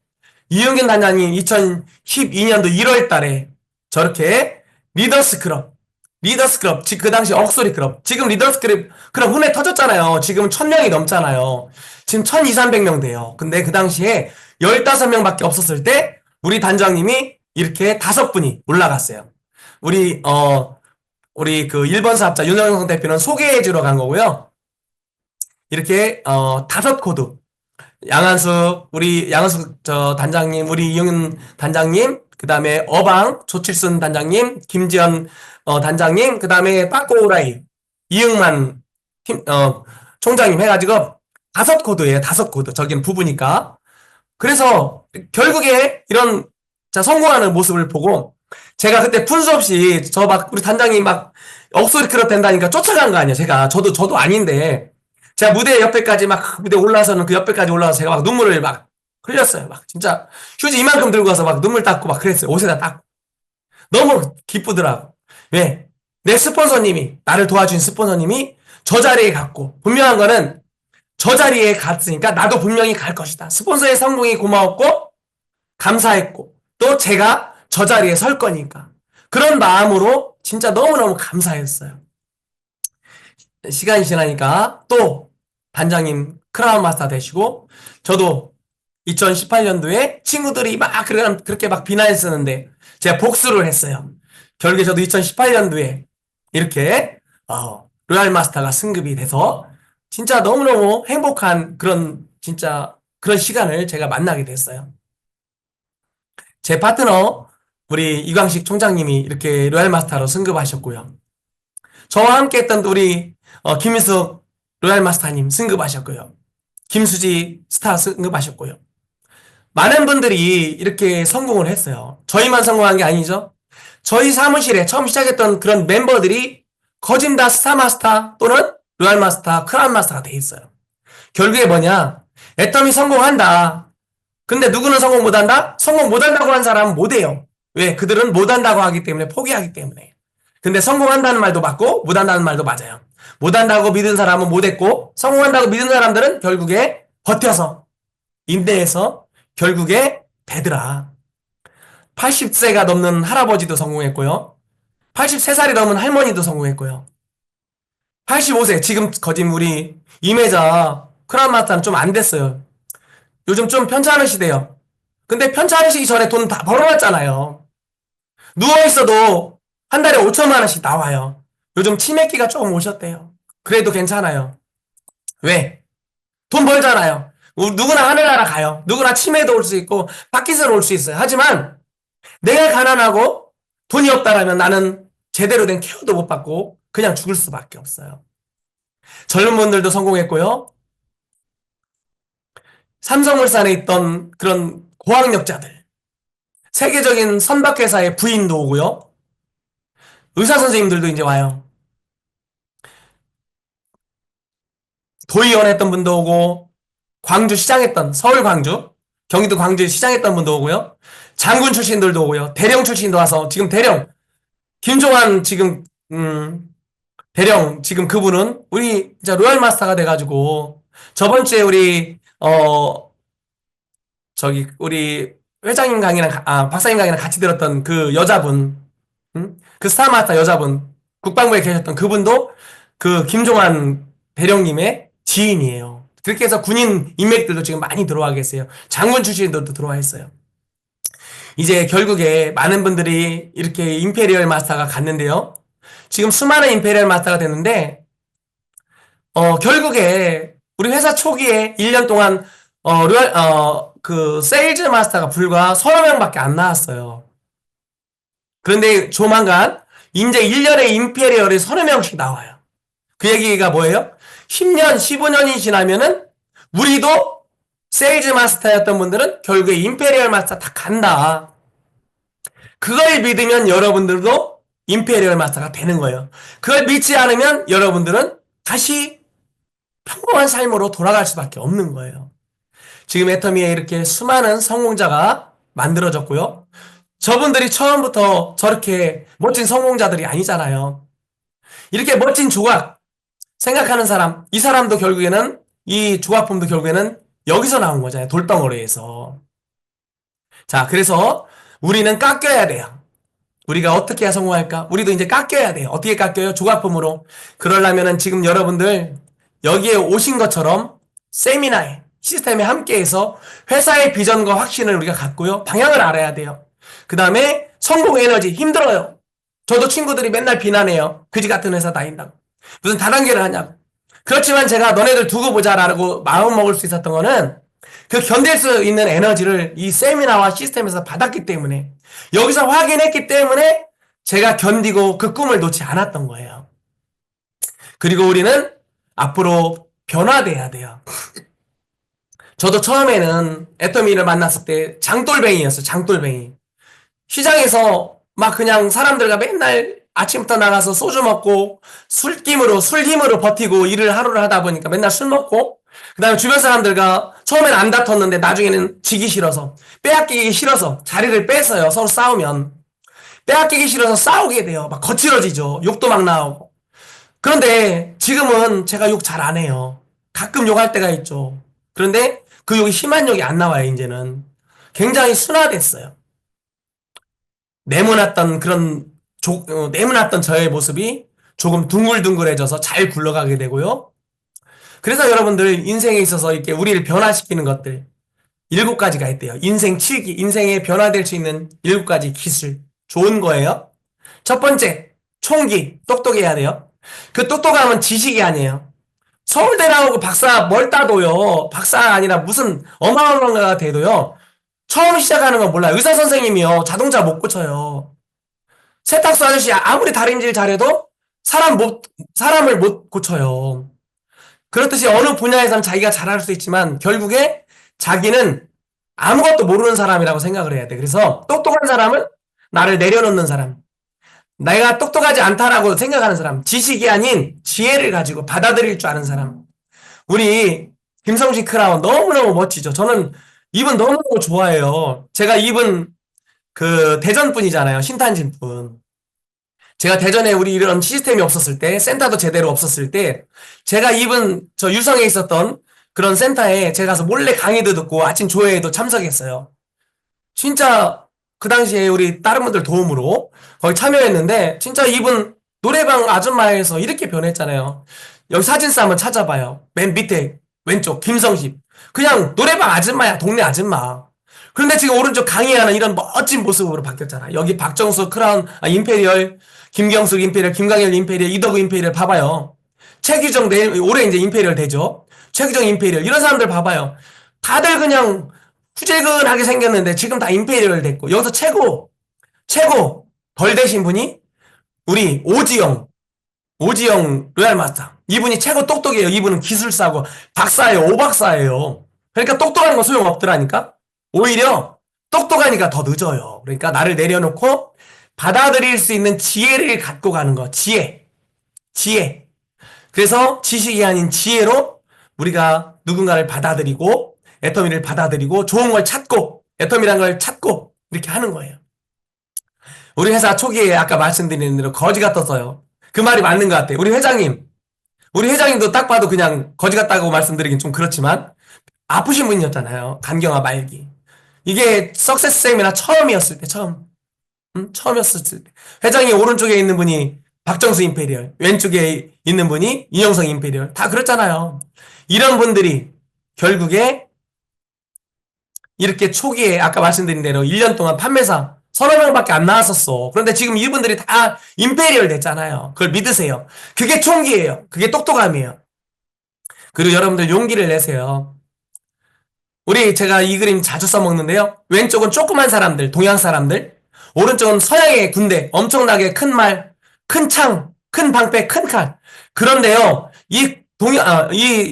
이용균 단장님 2012년도 1월 달에 저렇게 리더스 클럽, 그 당시 억소리 클럽, 지금 리더스 클럽 흔해 터졌잖아요. 지금 1000명이 넘잖아요. 지금 1200, 300명 돼요. 근데 그 당시에 15명밖에 없었을 때 우리 단장님이 이렇게 5분이 올라갔어요. 우리 그 1번 사업자 윤영성 대표는 소개해주러 간 거고요. 이렇게 5코드 우리 양한수 단장님, 우리 이용윤 단장님, 그 다음에 어방 조칠순 단장님, 김지연 단장님, 그 다음에 빠꼬라이 이응만 총장님 해가지고 5코드예요. 5코드. 저기는 부부니까. 그래서 결국에 이런 성공하는 모습을 보고 제가 그때 푼수 없이 우리 단장님 막 억소리 클럽 된다니까 쫓아간 거 아니에요. 저도 아닌데 제가 무대 옆에까지 무대 올라서는 그 옆에까지 올라서 제가 막 눈물을 막 흘렸어요. 막 진짜 휴지 이만큼 들고 가서 막 눈물 닦고 막 그랬어요. 옷에다 닦고. 너무 기쁘더라고. 왜? 내 스폰서님이, 나를 도와준 스폰서님이 저 자리에 갔고, 분명한 거는 저 자리에 갔으니까 나도 분명히 갈 것이다. 스폰서의 성공이 고마웠고, 감사했고, 또 제가 저 자리에 설 거니까. 그런 마음으로 진짜 너무너무 감사했어요. 시간이 지나니까 또 단장님 크라운 마스터 되시고 저도 2018년도에 친구들이 그렇게 막 비난했었는데 제가 복수를 했어요. 결국에 저도 2018년도에 이렇게 로얄 마스터가 승급이 돼서 진짜 너무너무 행복한 그런 진짜 그런 시간을 제가 만나게 됐어요. 제 파트너 우리 이광식 총장님이 이렇게 로얄 마스터로 승급하셨고요. 저와 함께 했던 우리 김인숙 로얄 마스터님 승급하셨고요. 김수지 스타 승급하셨고요. 많은 분들이 이렇게 성공을 했어요. 저희만 성공한 게 아니죠. 저희 사무실에 처음 시작했던 그런 멤버들이 거진 다 스타 마스터 또는 로얄 마스터, 크라운 마스터가 돼 있어요. 결국에 뭐냐? 애터미 성공한다. 근데 누구는 성공 못한다? 성공 못한다고 한 사람은 못해요. 왜? 그들은 못한다고 하기 때문에 포기하기 때문에. 근데 성공한다는 말도 맞고 못한다는 말도 맞아요. 못한다고 믿은 사람은 못했고 성공한다고 믿은 사람들은 결국에 버텨서 인내해서 결국에 되더라. 80세가 넘는 할아버지도 성공했고요. 83살이 넘은 할머니도 성공했고요. 85세 지금 거짓 우리 임혜자 크라운마스터는 좀 안 됐어요. 요즘 좀 편찮으시대요. 근데 편찮으시기 전에 돈 다 벌어놨잖아요. 누워있어도 한 달에 5천만 원씩 나와요. 요즘 치매기가 조금 오셨대요. 그래도 괜찮아요. 왜? 돈 벌잖아요. 누구나 하늘나라 가요. 누구나 치매도 올 수 있고 파키스탄 올 수 있어요. 하지만 내가 가난하고 돈이 없다라면 나는 제대로 된 케어도 못 받고 그냥 죽을 수밖에 없어요. 젊은 분들도 성공했고요. 삼성물산에 있던 그런 고학력자들, 세계적인 선박회사의 부인도 오고요. 의사 선생님들도 이제 와요. 도의원 했던 분도 오고, 광주 시장 했던, 서울 광주, 경기도 광주 시장 했던 분도 오고요. 장군 출신들도 오고요. 대령 출신도 와서, 지금 대령, 김종환 지금, 대령, 지금 그분은 우리 진짜 로얄 마스터가 돼가지고, 저번 주에 우리, 우리 회장님 강의랑, 박사님 강의랑 같이 들었던 그 여자분, 그 스타마스터 여자분, 국방부에 계셨던 그분도 그 김종환 대령님의 지인이에요. 그렇게 해서 군인 인맥들도 지금 많이 들어와 계세요. 장군 출신들도 들어와 있어요. 이제 결국에 많은 분들이 이렇게 임페리얼 마스터가 갔는데요. 지금 수많은 임페리얼 마스터가 됐는데, 결국에 우리 회사 초기에 1년 동안, 그 세일즈 마스터가 불과 서너 명밖에 안 나왔어요. 그런데 조만간 이제 1년에 임페리얼이 서너 명씩 나와요. 그 얘기가 뭐예요? 10년, 15년이 지나면은 우리도 세일즈 마스터였던 분들은 결국에 임페리얼 마스터 다 간다. 그걸 믿으면 여러분들도 임페리얼 마스터가 되는 거예요. 그걸 믿지 않으면 여러분들은 다시 평범한 삶으로 돌아갈 수밖에 없는 거예요. 지금 애터미에 이렇게 수많은 성공자가 만들어졌고요. 저분들이 처음부터 저렇게 멋진 성공자들이 아니잖아요. 이렇게 멋진 조각 생각하는 사람, 이 사람도 결국에는 이 조각품도 결국에는 여기서 나온 거잖아요. 돌덩어리에서. 자, 그래서 우리는 깎여야 돼요. 우리가 어떻게 해야 성공할까? 우리도 이제 깎여야 돼요. 어떻게 깎여요? 조각품으로. 그러려면은 지금 여러분들 여기에 오신 것처럼 세미나에 시스템에 함께해서 회사의 비전과 확신을 우리가 갖고요. 방향을 알아야 돼요. 그 다음에 성공 에너지 힘들어요. 저도 친구들이 맨날 비난해요. 그지 같은 회사 다닌다고. 무슨 다단계를 하냐고. 그렇지만 제가 너네들 두고 보자라고 마음 먹을 수 있었던 거는 그 견딜 수 있는 에너지를 이 세미나와 시스템에서 받았기 때문에 여기서 확인했기 때문에 제가 견디고 그 꿈을 놓지 않았던 거예요. 그리고 우리는 앞으로 변화돼야 돼요. 저도 처음에는 애터미를 만났을 때 장돌뱅이였어요. 장돌뱅이. 시장에서 막 그냥 사람들과 맨날 아침부터 나가서 소주 먹고 술 힘으로 버티고 일을 하루를 하다 보니까 맨날 술 먹고 그 다음에 주변 사람들과 처음엔 안 다퉜는데 나중에는 지기 싫어서 빼앗기기 싫어서 자리를 뺐어요. 서로 싸우면. 빼앗기기 싫어서 싸우게 돼요. 막 거칠어지죠. 욕도 막 나오고. 그런데 지금은 제가 욕 잘 안 해요. 가끔 욕할 때가 있죠. 그런데 그 욕이 심한 욕이 안 나와요, 이제는. 굉장히 순화됐어요. 내모났던 저의 모습이 조금 둥글둥글해져서 잘 굴러가게 되고요. 그래서 여러분들 인생에 있어서 이렇게 우리를 변화시키는 것들 7가지가 있대요. 인생 7기, 인생에 변화될 수 있는 7가지 기술. 좋은 거예요. 첫 번째, 총기. 똑똑해야 돼요. 그 똑똑함은 지식이 아니에요. 서울대 나오고 박사 뭘 따도요. 박사 아니라 무슨 어마어마한 거가 돼도요. 처음 시작하는 건 몰라요. 의사 선생님이요. 자동차 못 고쳐요. 세탁소 아저씨 아무리 다림질 잘해도 사람을 못 고쳐요. 그렇듯이 어느 분야에선 자기가 잘할 수 있지만 결국에 자기는 아무것도 모르는 사람이라고 생각을 해야 돼. 그래서 똑똑한 사람은 나를 내려놓는 사람. 내가 똑똑하지 않다라고 생각하는 사람. 지식이 아닌 지혜를 가지고 받아들일 줄 아는 사람. 우리 김성식 크라운 너무너무 멋지죠. 저는 이분 너무너무 좋아해요. 제가 이분 그 대전 분이잖아요. 신탄진 분. 제가 대전에 우리 이런 시스템이 없었을 때, 센터도 제대로 없었을 때, 제가 이분 저 유성에 있었던 그런 센터에 제가 가서 몰래 강의도 듣고 아침 조회에도 참석했어요. 진짜 그 당시에 우리 다른 분들 도움으로 거기 참여했는데 진짜 이분 노래방 아줌마에서 이렇게 변했잖아요. 여기 사진사 한번 찾아봐요. 맨 밑에 왼쪽 김성식. 그냥 노래방 아줌마야. 동네 아줌마. 그런데 지금 오른쪽 강의하는 이런 멋진 모습으로 바뀌었잖아. 여기 박정수 크라운 임페리얼, 김경숙 임페리얼, 김강일 임페리얼, 이덕우 임페리얼 봐봐요. 최규정 내일 올해 이제 임페리얼 되죠. 최규정 임페리얼 이런 사람들 봐봐요. 다들 그냥 후재근하게 생겼는데 지금 다 임페리얼 됐고 여기서 최고 덜 되신 분이 우리 오지영 로얄 마스터. 이분이 최고 똑똑해요. 이분은 기술사고 박사예요. 오박사예요. 그러니까 똑똑한 건 소용없더라니까. 오히려 똑똑하니까 더 늦어요. 그러니까 나를 내려놓고 받아들일 수 있는 지혜를 갖고 가는 거. 지혜. 그래서 지식이 아닌 지혜로 우리가 누군가를 받아들이고 애터미를 받아들이고 좋은 걸 찾고 애터미란 걸 찾고 이렇게 하는 거예요. 우리 회사 초기에 아까 말씀드린 대로 거지 같았어요. 그 말이 맞는 것 같아요. 우리 회장님도 딱 봐도 그냥 거지 같다고 말씀드리긴 좀 그렇지만 아프신 분이었잖아요. 간경화 말기. 이게 석세스 세미나 처음이었을 때 처음이었을 때 회장이 오른쪽에 있는 분이 박정수 임페리얼, 왼쪽에 있는 분이 이영석 임페리얼 다 그렇잖아요. 이런 분들이 결국에 이렇게 초기에 아까 말씀드린 대로 1년 동안 판매사 서너 명밖에 안 나왔었어. 그런데 지금 이분들이 다 임페리얼 됐잖아요. 그걸 믿으세요. 그게 총기예요. 그게 똑똑함이에요. 그리고 여러분들 용기를 내세요. 제가 이 그림 자주 써먹는데요. 왼쪽은 조그만 사람들, 동양 사람들. 오른쪽은 서양의 군대, 엄청나게 큰 말, 큰 창, 큰 방패, 큰 칼. 그런데요, 이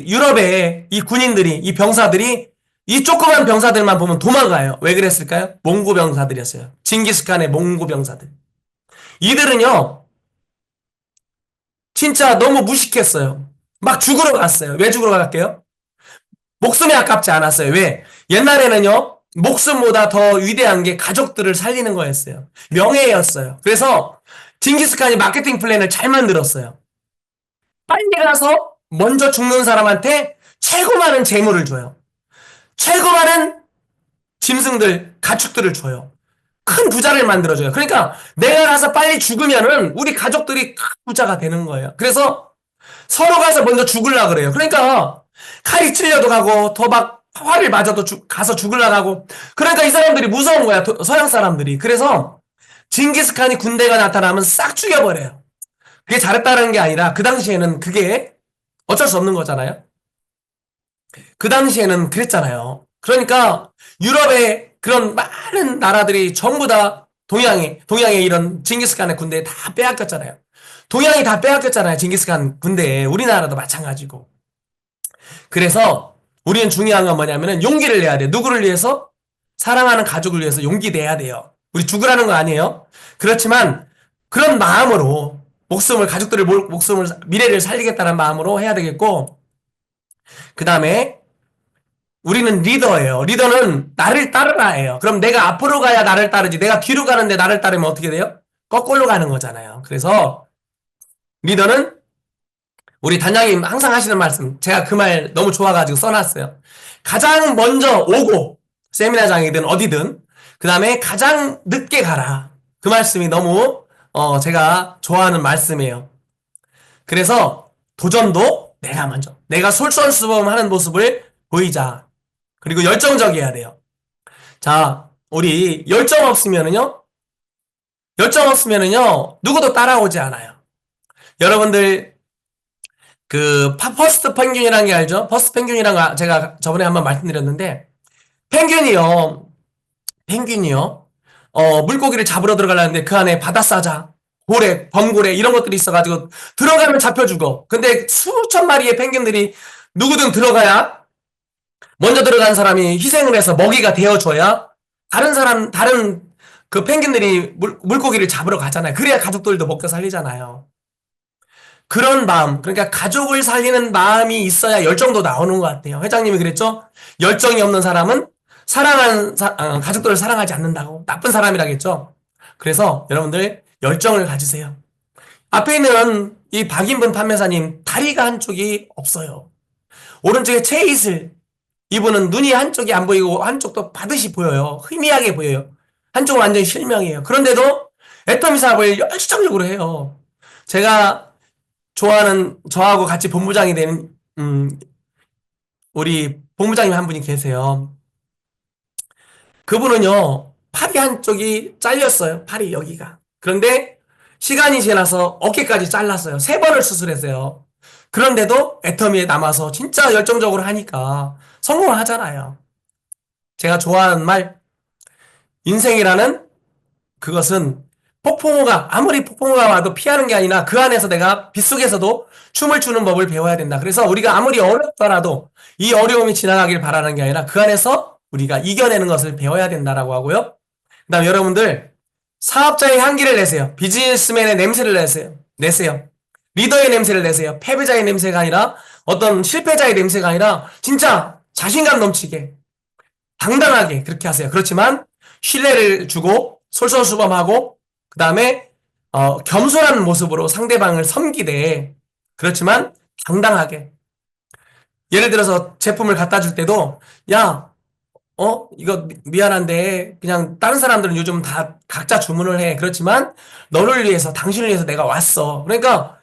유럽의 이 군인들이, 이 병사들이 이 조그만 병사들만 보면 도망가요. 왜 그랬을까요? 몽고 병사들이었어요. 징기스칸의 몽고 병사들. 이들은요, 진짜 너무 무식했어요. 막 죽으러 갔어요. 왜 죽으러 갈게요? 목숨이 아깝지 않았어요. 왜? 옛날에는요, 목숨보다 더 위대한 게 가족들을 살리는 거였어요. 명예였어요. 그래서 징기스칸이 마케팅 플랜을 잘 만들었어요. 빨리 가서 먼저 죽는 사람한테 최고 많은 재물을 줘요. 최고 많은 짐승들, 가축들을 줘요. 큰 부자를 만들어줘요. 그러니까 내가 가서 빨리 죽으면은 우리 가족들이 큰 부자가 되는 거예요. 그래서 서로 가서 먼저 죽으려 그래요. 그러니까 칼이 찔려도 가고 더 막 화를 맞아도 가서 죽으려 가고 그러니까 이 사람들이 무서운 거야. 서양 사람들이. 그래서 징기스칸이 군대가 나타나면 싹 죽여버려요. 그게 잘했다는 게 아니라 그 당시에는 그게 어쩔 수 없는 거잖아요. 그 당시에는 그랬잖아요. 그러니까 유럽의 그런 많은 나라들이 전부 다 동양의 이런 징기스칸의 군대에 다 빼앗겼잖아요. 동양이 다 빼앗겼잖아요. 징기스칸 군대에. 우리나라도 마찬가지고. 그래서 우리는 중요한 건 뭐냐면은 용기를 내야 돼요. 누구를 위해서? 사랑하는 가족을 위해서 용기 내야 돼요. 우리 죽으라는 거 아니에요. 그렇지만 그런 마음으로 목숨을 미래를 살리겠다는 마음으로 해야 되겠고 그 다음에 우리는 리더예요. 리더는 나를 따르라예요. 그럼 내가 앞으로 가야 나를 따르지. 내가 뒤로 가는데 나를 따르면 어떻게 돼요? 거꾸로 가는 거잖아요. 그래서 리더는 우리 단장님 항상 하시는 말씀, 제가 그 말 너무 좋아가지고 써놨어요. 가장 먼저 오고, 세미나장이든 어디든, 그 다음에 가장 늦게 가라. 그 말씀이 너무, 제가 좋아하는 말씀이에요. 그래서 도전도 내가 먼저, 내가 솔선수범하는 모습을 보이자. 그리고 열정적이어야 돼요. 자, 우리 열정 없으면은요, 누구도 따라오지 않아요. 여러분들, 그 퍼스트 펭귄이라는 게 알죠? 퍼스트 펭귄이라는 거 제가 저번에 한번 말씀드렸는데 펭귄이요. 펭귄이요. 물고기를 잡으러 들어가려는데 그 안에 바다사자, 고래, 범고래 이런 것들이 있어가지고 들어가면 잡혀 죽어. 근데 수천 마리의 펭귄들이 누구든 들어가야 먼저 들어간 사람이 희생을 해서 먹이가 되어줘야 다른 그 펭귄들이 물고기를 잡으러 가잖아요. 그래야 가족들도 먹고 살리잖아요. 그런 마음, 그러니까 가족을 살리는 마음이 있어야 열정도 나오는 것 같아요. 회장님이 그랬죠? 열정이 없는 사람은 가족들을 사랑하지 않는다고. 나쁜 사람이라겠죠? 그래서 여러분들 열정을 가지세요. 앞에 있는 이 박인분 판매사님, 다리가 한쪽이 없어요. 오른쪽에 채이슬, 이분은 눈이 한쪽이 안 보이고 한쪽도 반드시 보여요. 희미하게 보여요. 한쪽은 완전히 실명이에요. 그런데도 애터미 사업을 열정적으로 해요. 제가 좋아하는 저하고 같이 본부장이 되는 우리 본부장님 한 분이 계세요. 그분은요 팔이 한쪽이 잘렸어요. 팔이 여기가. 그런데 시간이 지나서 어깨까지 잘랐어요. 3번을 수술했어요. 그런데도 애터미에 남아서 진짜 열정적으로 하니까 성공을 하잖아요. 제가 좋아하는 말, 인생이라는 그것은 폭풍우가 아무리 폭풍우가 와도 피하는 게 아니라 그 안에서 내가 빗속에서도 춤을 추는 법을 배워야 된다. 그래서 우리가 아무리 어렵더라도 이 어려움이 지나가길 바라는 게 아니라 그 안에서 우리가 이겨내는 것을 배워야 된다라고 하고요. 그다음 여러분들 사업자의 향기를 내세요. 비즈니스맨의 냄새를 내세요. 리더의 냄새를 내세요. 패배자의 냄새가 아니라 어떤 실패자의 냄새가 아니라 진짜 자신감 넘치게 당당하게 그렇게 하세요. 그렇지만 신뢰를 주고 솔선수범하고 그 다음에 겸손한 모습으로 상대방을 섬기되 그렇지만 당당하게 예를 들어서 제품을 갖다 줄 때도 야, 이거 미안한데 그냥 다른 사람들은 요즘 다 각자 주문을 해. 그렇지만 너를 위해서 당신을 위해서 내가 왔어. 그러니까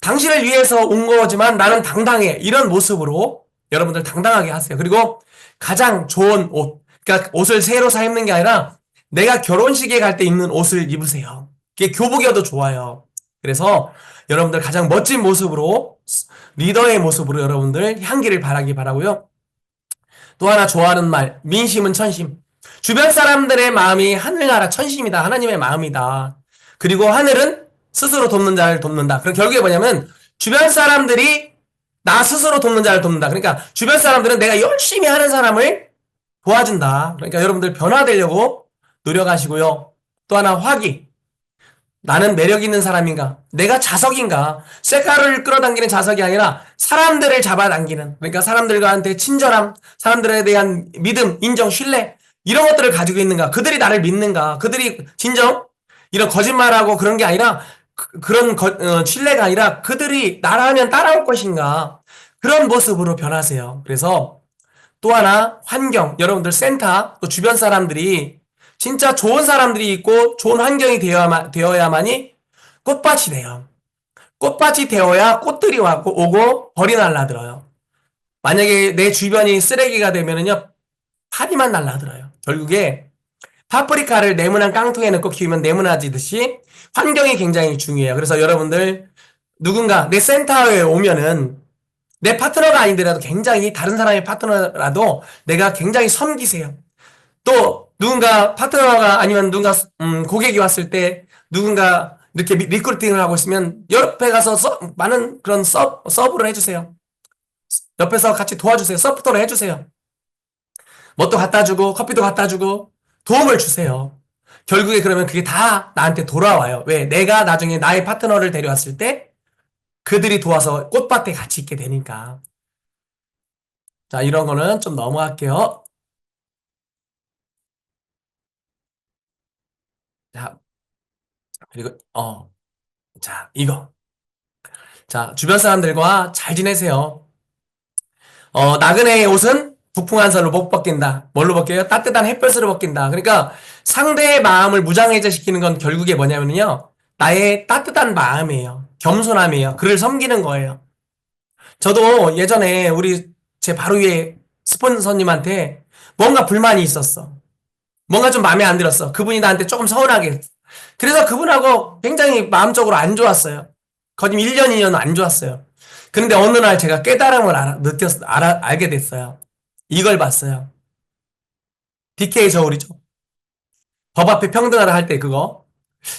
당신을 위해서 온 거지만 나는 당당해. 이런 모습으로 여러분들 당당하게 하세요. 그리고 가장 좋은 옷. 그러니까 옷을 새로 사 입는 게 아니라 내가 결혼식에 갈 때 입는 옷을 입으세요. 그게 교복이어도 좋아요. 그래서 여러분들 가장 멋진 모습으로 리더의 모습으로 여러분들 향기를 바라기 바라고요. 또 하나 좋아하는 말, 민심은 천심. 주변 사람들의 마음이 하늘나라 천심이다. 하나님의 마음이다. 그리고 하늘은 스스로 돕는 자를 돕는다. 그럼 결국에 뭐냐면 주변 사람들이 나 스스로 돕는 자를 돕는다. 그러니까 주변 사람들은 내가 열심히 하는 사람을 도와준다. 그러니까 여러분들 변화되려고 노력하시고요. 또 하나 화기. 나는 매력 있는 사람인가? 내가 자석인가? 쇠가루를 끌어당기는 자석이 아니라 사람들을 잡아당기는, 그러니까 사람들과한테 친절함, 사람들에 대한 믿음, 인정, 신뢰 이런 것들을 가지고 있는가? 그들이 나를 믿는가? 그들이 진정 이런 거짓말하고 그런 게 아니라 그런 신뢰가 아니라 그들이 나라면 따라올 것인가? 그런 모습으로 변하세요. 그래서 또 하나 환경, 여러분들 센터, 또 주변 사람들이 진짜 좋은 사람들이 있고 좋은 환경이 되어야만이 꽃밭이 돼요. 꽃밭이 되어야 꽃들이 오고 벌이 날라들어요. 만약에 내 주변이 쓰레기가 되면은요, 파리만 날라들어요. 결국에 파프리카를 네모난 깡통에 넣고 키우면 네모나지듯이 환경이 굉장히 중요해요. 그래서 여러분들 누군가 내 센터에 오면은 내 파트너가 아니더라도 굉장히 다른 사람의 파트너라도 내가 굉장히 섬기세요. 또 누군가 파트너가 아니면 누군가 고객이 왔을 때 누군가 이렇게 리크루팅을 하고 있으면 옆에 가서 많은 그런 서브를 해주세요. 옆에서 같이 도와주세요. 서포터를 해주세요. 뭣도 갖다 주고 커피도 갖다 주고 도움을 주세요. 결국에 그러면 그게 다 나한테 돌아와요. 왜? 내가 나중에 나의 파트너를 데려왔을 때 그들이 도와서 꽃밭에 같이 있게 되니까. 자, 이런 거는 좀 넘어갈게요. 자, 그리고 자, 이거. 자, 주변 사람들과 잘 지내세요. 나그네의 옷은 북풍한설로 못 벗긴다. 뭘로 벗겨요? 따뜻한 햇볕으로 벗긴다. 그러니까 상대의 마음을 무장해제 시키는 건 결국에 뭐냐면요. 나의 따뜻한 마음이에요. 겸손함이에요. 그를 섬기는 거예요. 저도 예전에 제 바로 위에 스폰서님한테 뭔가 불만이 있었어. 뭔가 좀 마음에 안 들었어. 그분이 나한테 조금 서운하게 했어. 그래서 그분하고 굉장히 마음적으로 안 좋았어요. 거의 1년, 2년 안 좋았어요. 그런데 어느 날 제가 깨달음을 알게 됐어요. 이걸 봤어요. DK 저울이죠. 법 앞에 평등하다 할 때 그거.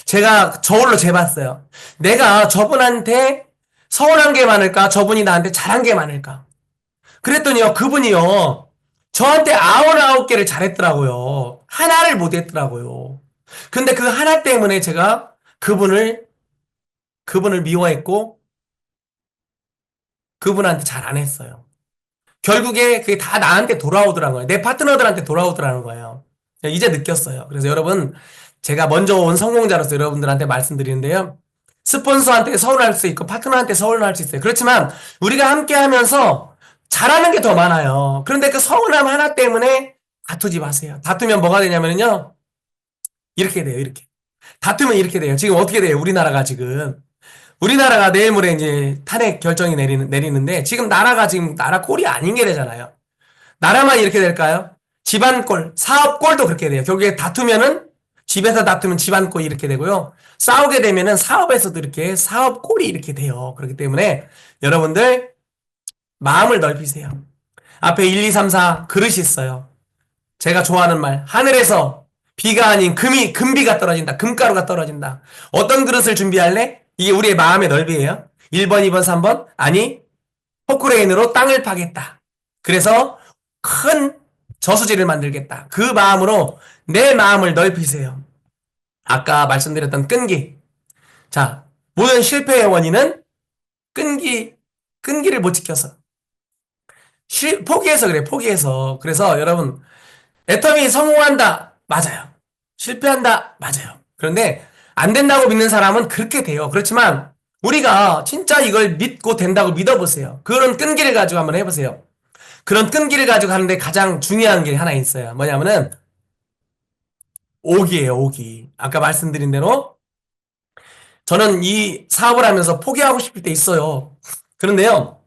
제가 저울로 재봤어요. 내가 저분한테 서운한 게 많을까? 저분이 나한테 잘한 게 많을까? 그랬더니요, 그분이요, 저한테 99개를 잘했더라고요. 하나를 못했더라고요. 근데 그 하나 때문에 제가 그분을 미워했고, 그분한테 잘 안 했어요. 결국에 그게 다 나한테 돌아오더라는 거예요. 내 파트너들한테 돌아오더라는 거예요. 이제 느꼈어요. 그래서 여러분, 제가 먼저 온 성공자로서 여러분들한테 말씀드리는데요. 스폰서한테 서운할 수 있고 파트너한테 서운할 수 있어요. 그렇지만 우리가 함께 하면서 잘하는 게 더 많아요. 그런데 그 서운함 하나 때문에 다투지 마세요. 다투면 뭐가 되냐면요. 이렇게 돼요. 이렇게. 다투면 이렇게 돼요. 지금 어떻게 돼요? 우리나라가 지금. 우리나라가 내일 모레 이제 탄핵 결정이 내리는데 지금 나라가 지금 나라 꼴이 아닌 게 되잖아요. 나라만 이렇게 될까요? 집안 꼴, 사업 꼴도 그렇게 돼요. 결국에 다투면은 집에서 다투면 집안 꼴이 이렇게 되고요. 싸우게 되면은 사업에서도 이렇게 사업 꼴이 이렇게 돼요. 그렇기 때문에 여러분들 마음을 넓히세요. 앞에 1, 2, 3, 4 그릇이 있어요. 제가 좋아하는 말. 하늘에서 비가 아닌 금비가 떨어진다. 금가루가 떨어진다. 어떤 그릇을 준비할래? 이게 우리의 마음의 넓이에요. 1번, 2번, 3번. 아니, 포크레인으로 땅을 파겠다. 그래서 큰 저수지를 만들겠다. 그 마음으로 내 마음을 넓히세요. 아까 말씀드렸던 끈기. 자, 모든 실패의 원인은 끈기, 끈기를 못 지켜서. 포기해서 그래, 포기해서. 그래서 여러분, 애터미 성공한다. 맞아요. 실패한다. 맞아요. 그런데 안 된다고 믿는 사람은 그렇게 돼요. 그렇지만 우리가 진짜 이걸 믿고 된다고 믿어보세요. 그런 끈기를 가지고 한번 해보세요. 그런 끈기를 가지고 하는데 가장 중요한 게 하나 있어요. 뭐냐면은 오기예요, 오기. 아까 말씀드린 대로 저는 이 사업을 하면서 포기하고 싶을 때 있어요. 그런데요,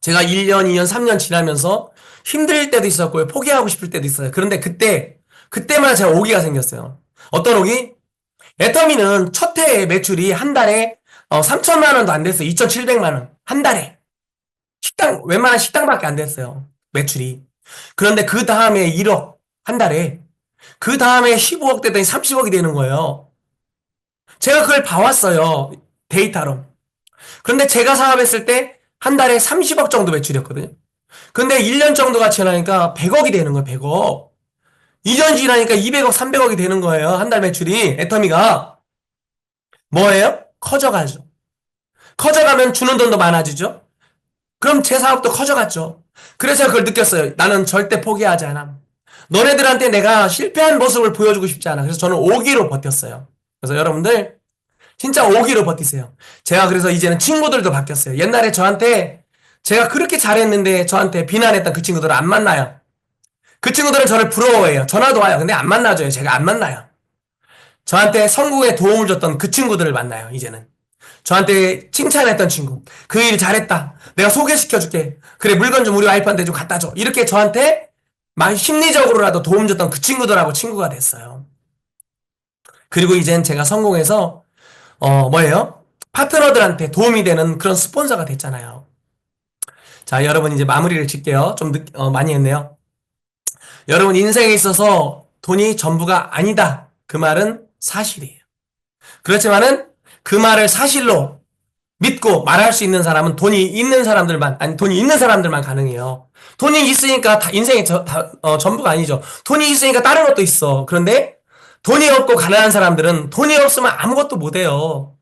제가 1년, 2년, 3년 지나면서 힘들 때도 있었고요. 포기하고 싶을 때도 있어요. 그런데 그때만 제가 오기가 생겼어요. 어떤 오기? 애터미는 첫 해에 매출이 한 달에 3천만 원도 안 됐어요. 2,700만 원. 한 달에. 웬만한 식당밖에 안 됐어요. 매출이. 그런데 그 다음에 1억. 한 달에. 그 다음에 15억 됐더니 30억이 되는 거예요. 제가 그걸 봐왔어요. 데이터로. 그런데 제가 사업했을 때 한 달에 30억 정도 매출이었거든요. 근데 1년 정도가 지나니까 100억이 되는 거예요. 100억. 2년 지나니까 200억, 300억이 되는 거예요. 한 달 매출이. 애터미가. 뭐예요? 커져가죠. 커져가면 주는 돈도 많아지죠. 그럼 제 사업도 커져갔죠. 그래서 그걸 느꼈어요. 나는 절대 포기하지 않아. 너네들한테 내가 실패한 모습을 보여주고 싶지 않아. 그래서 저는 5기로 버텼어요. 그래서 여러분들 진짜 5기로 버티세요. 제가 그래서 이제는 친구들도 바뀌었어요. 옛날에 저한테 제가 그렇게 잘했는데 저한테 비난했던 그 친구들은 안 만나요. 그 친구들은 저를 부러워해요. 전화도 와요. 근데 안 만나줘요. 제가 안 만나요. 저한테 성공에 도움을 줬던 그 친구들을 만나요. 이제는. 저한테 칭찬했던 친구. 그 일 잘했다. 내가 소개시켜줄게. 그래, 물건 좀 우리 와이프한테 좀 갖다 줘. 이렇게 저한테 막 심리적으로라도 도움 줬던 그 친구들하고 친구가 됐어요. 그리고 이젠 제가 성공해서, 뭐예요? 파트너들한테 도움이 되는 그런 스폰서가 됐잖아요. 자, 여러분 이제 마무리를 짓게요. 좀 많이 했네요. 여러분 인생에 있어서 돈이 전부가 아니다. 그 말은 사실이에요. 그렇지만은 그 말을 사실로 믿고 말할 수 있는 사람은 돈이 있는 사람들만, 아니, 돈이 있는 사람들만 가능해요. 돈이 있으니까 다 인생이 전부가 아니죠. 돈이 있으니까 다른 것도 있어. 그런데 돈이 없고 가난한 사람들은 돈이 없으면 아무것도 못해요.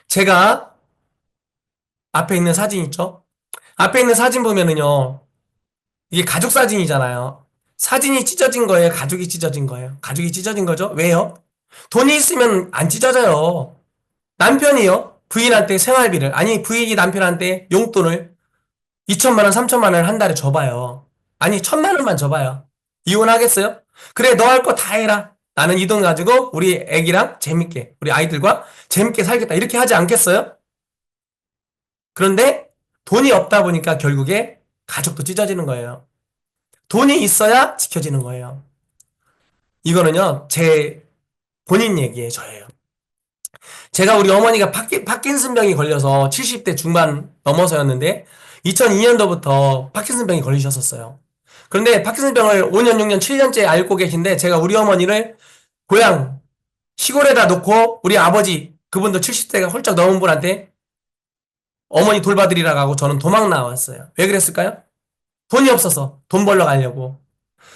제가 앞에 있는 사진 있죠? 앞에 있는 사진 보면은요, 이게 가족 사진이잖아요. 사진이 찢어진 거예요? 가족이 찢어진 거예요? 가족이 찢어진 거죠? 왜요? 돈이 있으면 안 찢어져요. 남편이요? 부인한테 생활비를, 아니, 부인이 남편한테 용돈을 2천만 원, 3천만 원을 한 달에 줘봐요. 아니, 1,000만 원만 줘봐요. 이혼하겠어요? 그래, 너 할 거 다 해라. 나는 이 돈 가지고 우리 애기랑 재밌게, 우리 아이들과 재밌게 살겠다. 이렇게 하지 않겠어요? 그런데 돈이 없다 보니까 결국에 가족도 찢어지는 거예요. 돈이 있어야 지켜지는 거예요. 이거는요, 제 본인 얘기예요, 저예요. 제가 우리 어머니가 파킨슨병이 걸려서 70대 중반 넘어서였는데 2002년도부터 파킨슨병이 걸리셨었어요. 그런데 파킨슨병을 5년, 6년, 7년째 앓고 계신데 제가 우리 어머니를 고향 시골에다 놓고 우리 아버지 그분도 70대가 훌쩍 넘은 분한테 어머니 돌봐드리라고 하고 저는 도망 나왔어요. 왜 그랬을까요? 돈이 없어서 돈 벌러 가려고.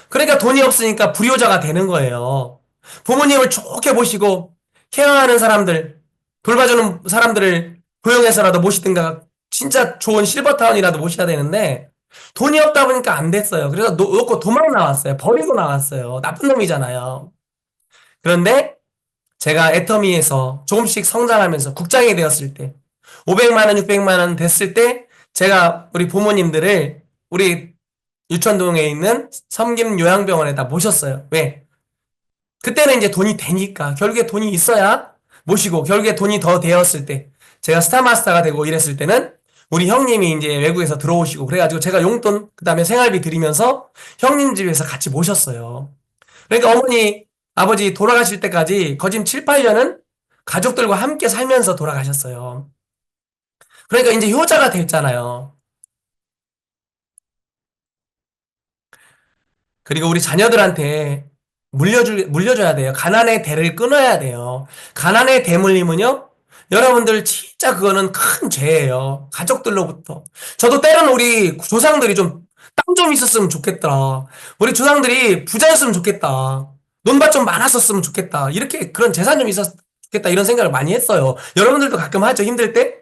그러니까 돈이 없으니까 불효자가 되는 거예요. 부모님을 좋게 모시고 케어하는 사람들, 돌봐주는 사람들을 고용해서라도 모시든가 진짜 좋은 실버타운이라도 모셔야 되는데 돈이 없다 보니까 안 됐어요. 그래서 놓고 도망 나왔어요. 버리고 나왔어요. 나쁜 놈이잖아요. 그런데 제가 애터미에서 조금씩 성장하면서 국장이 되었을 때 500만 원, 600만 원 됐을 때 제가 우리 부모님들을 우리 유천동에 있는 섬김요양병원에다 모셨어요. 왜? 그때는 이제 돈이 되니까 결국에 돈이 있어야 모시고 결국에 돈이 더 되었을 때 제가 스타마스터가 되고 이랬을 때는 우리 형님이 이제 외국에서 들어오시고 그래가지고 제가 용돈 그다음에 생활비 드리면서 형님 집에서 같이 모셨어요. 그러니까 어머니 아버지 돌아가실 때까지 거진 7, 8년은 가족들과 함께 살면서 돌아가셨어요. 그러니까 이제 효자가 됐잖아요. 그리고 우리 자녀들한테 물려줘야 돼요. 가난의 대를 끊어야 돼요. 가난의 대물림은요, 여러분들 진짜 그거는 큰 죄예요. 가족들로부터. 저도 때로는 우리 조상들이 좀, 땅 좀 있었으면 좋겠다. 우리 조상들이 부자였으면 좋겠다. 논밭 좀 많았었으면 좋겠다. 이렇게 그런 재산 좀 있었으면 좋겠다. 이런 생각을 많이 했어요. 여러분들도 가끔 하죠. 힘들 때?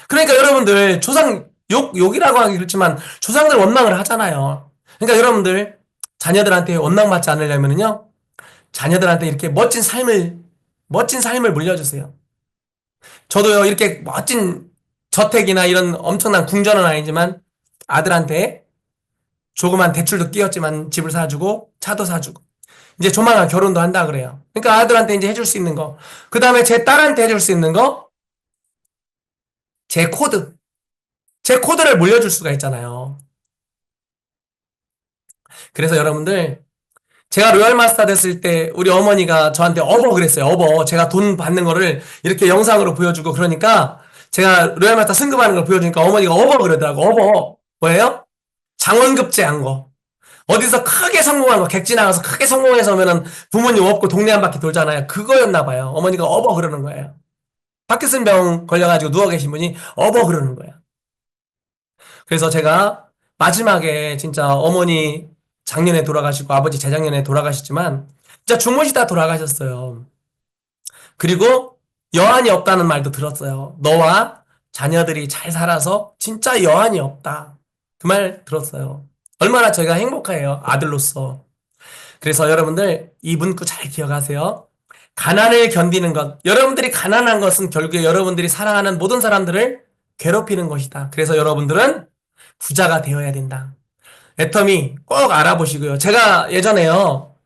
그러니까 여러분들 조상 욕이라고 하기 그렇지만 조상들 원망을 하잖아요. 그러니까 여러분들 자녀들한테 원망받지 않으려면요. 자녀들한테 이렇게 멋진 삶을 물려주세요. 저도요, 이렇게 멋진 저택이나 이런 엄청난 궁전은 아니지만 아들한테 조그만 대출도 끼웠지만 집을 사주고 차도 사주고 이제 조만간 결혼도 한다 그래요. 그러니까 아들한테 이제 해줄 수 있는 거. 그 다음에 제 딸한테 해줄 수 있는 거, 제 코드. 제 코드를 물려줄 수가 있잖아요. 그래서 여러분들 제가 로얄 마스터 됐을 때 우리 어머니가 저한테 어버 그랬어요. 어버. 제가 돈 받는 거를 이렇게 영상으로 보여주고 그러니까 제가 로얄 마스터 승급하는 걸 보여주니까 어머니가 어버 그러더라고. 어버. 뭐예요? 장원급제한 거. 어디서 크게 성공한 거, 객지 나가서 크게 성공해서 오면은 부모님 없고 동네 한 바퀴 돌잖아요. 그거였나 봐요. 어머니가 어버 그러는 거예요. 파킨슨병 걸려가지고 누워 계신 분이 어버 그러는 거예요. 그래서 제가 마지막에 진짜 어머니 작년에 돌아가시고 아버지 재작년에 돌아가셨지만 진짜 주무시다 돌아가셨어요. 그리고 여한이 없다는 말도 들었어요. 너와 자녀들이 잘 살아서 진짜 여한이 없다. 그 말 들었어요. 얼마나 저희가 행복해요. 아들로서. 그래서 여러분들 이 문구 잘 기억하세요. 가난을 견디는 것. 여러분들이 가난한 것은 결국에 여러분들이 사랑하는 모든 사람들을 괴롭히는 것이다. 그래서 여러분들은 부자가 되어야 된다. 애터미 꼭 알아보시고요. 제가 예전에요,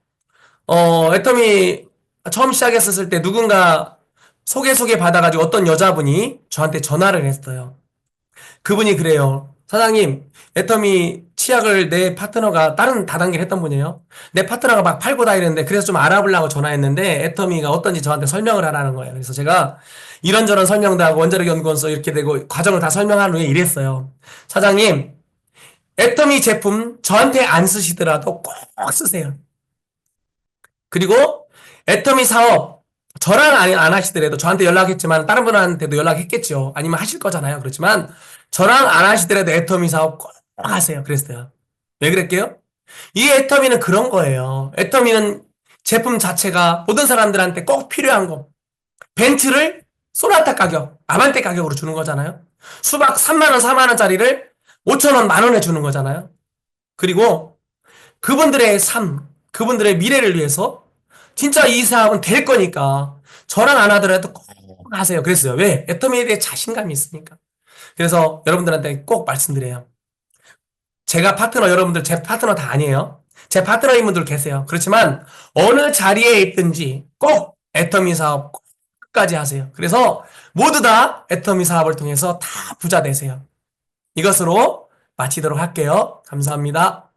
애터미 처음 시작했었을 때 누군가 소개 받아가지고 어떤 여자분이 저한테 전화를 했어요. 그분이 그래요. 사장님, 애터미 치약을 내 파트너가 다른 다단계를 했던 분이에요. 내 파트너가 막 팔고 다니는데 그래서 좀 알아보려고 전화했는데 애터미가 어떤지 저한테 설명을 하라는 거예요. 그래서 제가 이런저런 설명도 하고 원자력 연구원서 이렇게 되고 과정을 다 설명한 후에 이랬어요. 사장님, 애터미 제품 저한테 안 쓰시더라도 꼭 쓰세요. 그리고 애터미 사업 저랑 안 하시더라도 저한테 연락했지만 다른 분한테도 연락했겠죠. 아니면 하실 거잖아요. 그렇지만 저랑 안 하시더라도 애터미 사업 꼭 하세요. 그랬어요. 왜 그랬게요? 이 애터미는 그런 거예요. 애터미는 제품 자체가 모든 사람들한테 꼭 필요한 거. 벤츠를 소나타 가격, 아반떼 가격으로 주는 거잖아요. 수박 3만 원, 4만 원짜리를 5천 원, 만 원에 주는 거잖아요. 그리고 그분들의 삶, 그분들의 미래를 위해서 진짜 이 사업은 될 거니까 저랑 안 하더라도 꼭 하세요. 그랬어요. 왜? 애터미에 대해 자신감이 있으니까. 그래서 여러분들한테 꼭 말씀드려요. 제가 파트너, 여러분들 제 파트너 다 아니에요. 제 파트너인 분들 계세요. 그렇지만 어느 자리에 있든지 꼭 애터미 사업 끝까지 하세요. 그래서 모두 다 애터미 사업을 통해서 다 부자 되세요. 이것으로 마치도록 할게요. 감사합니다.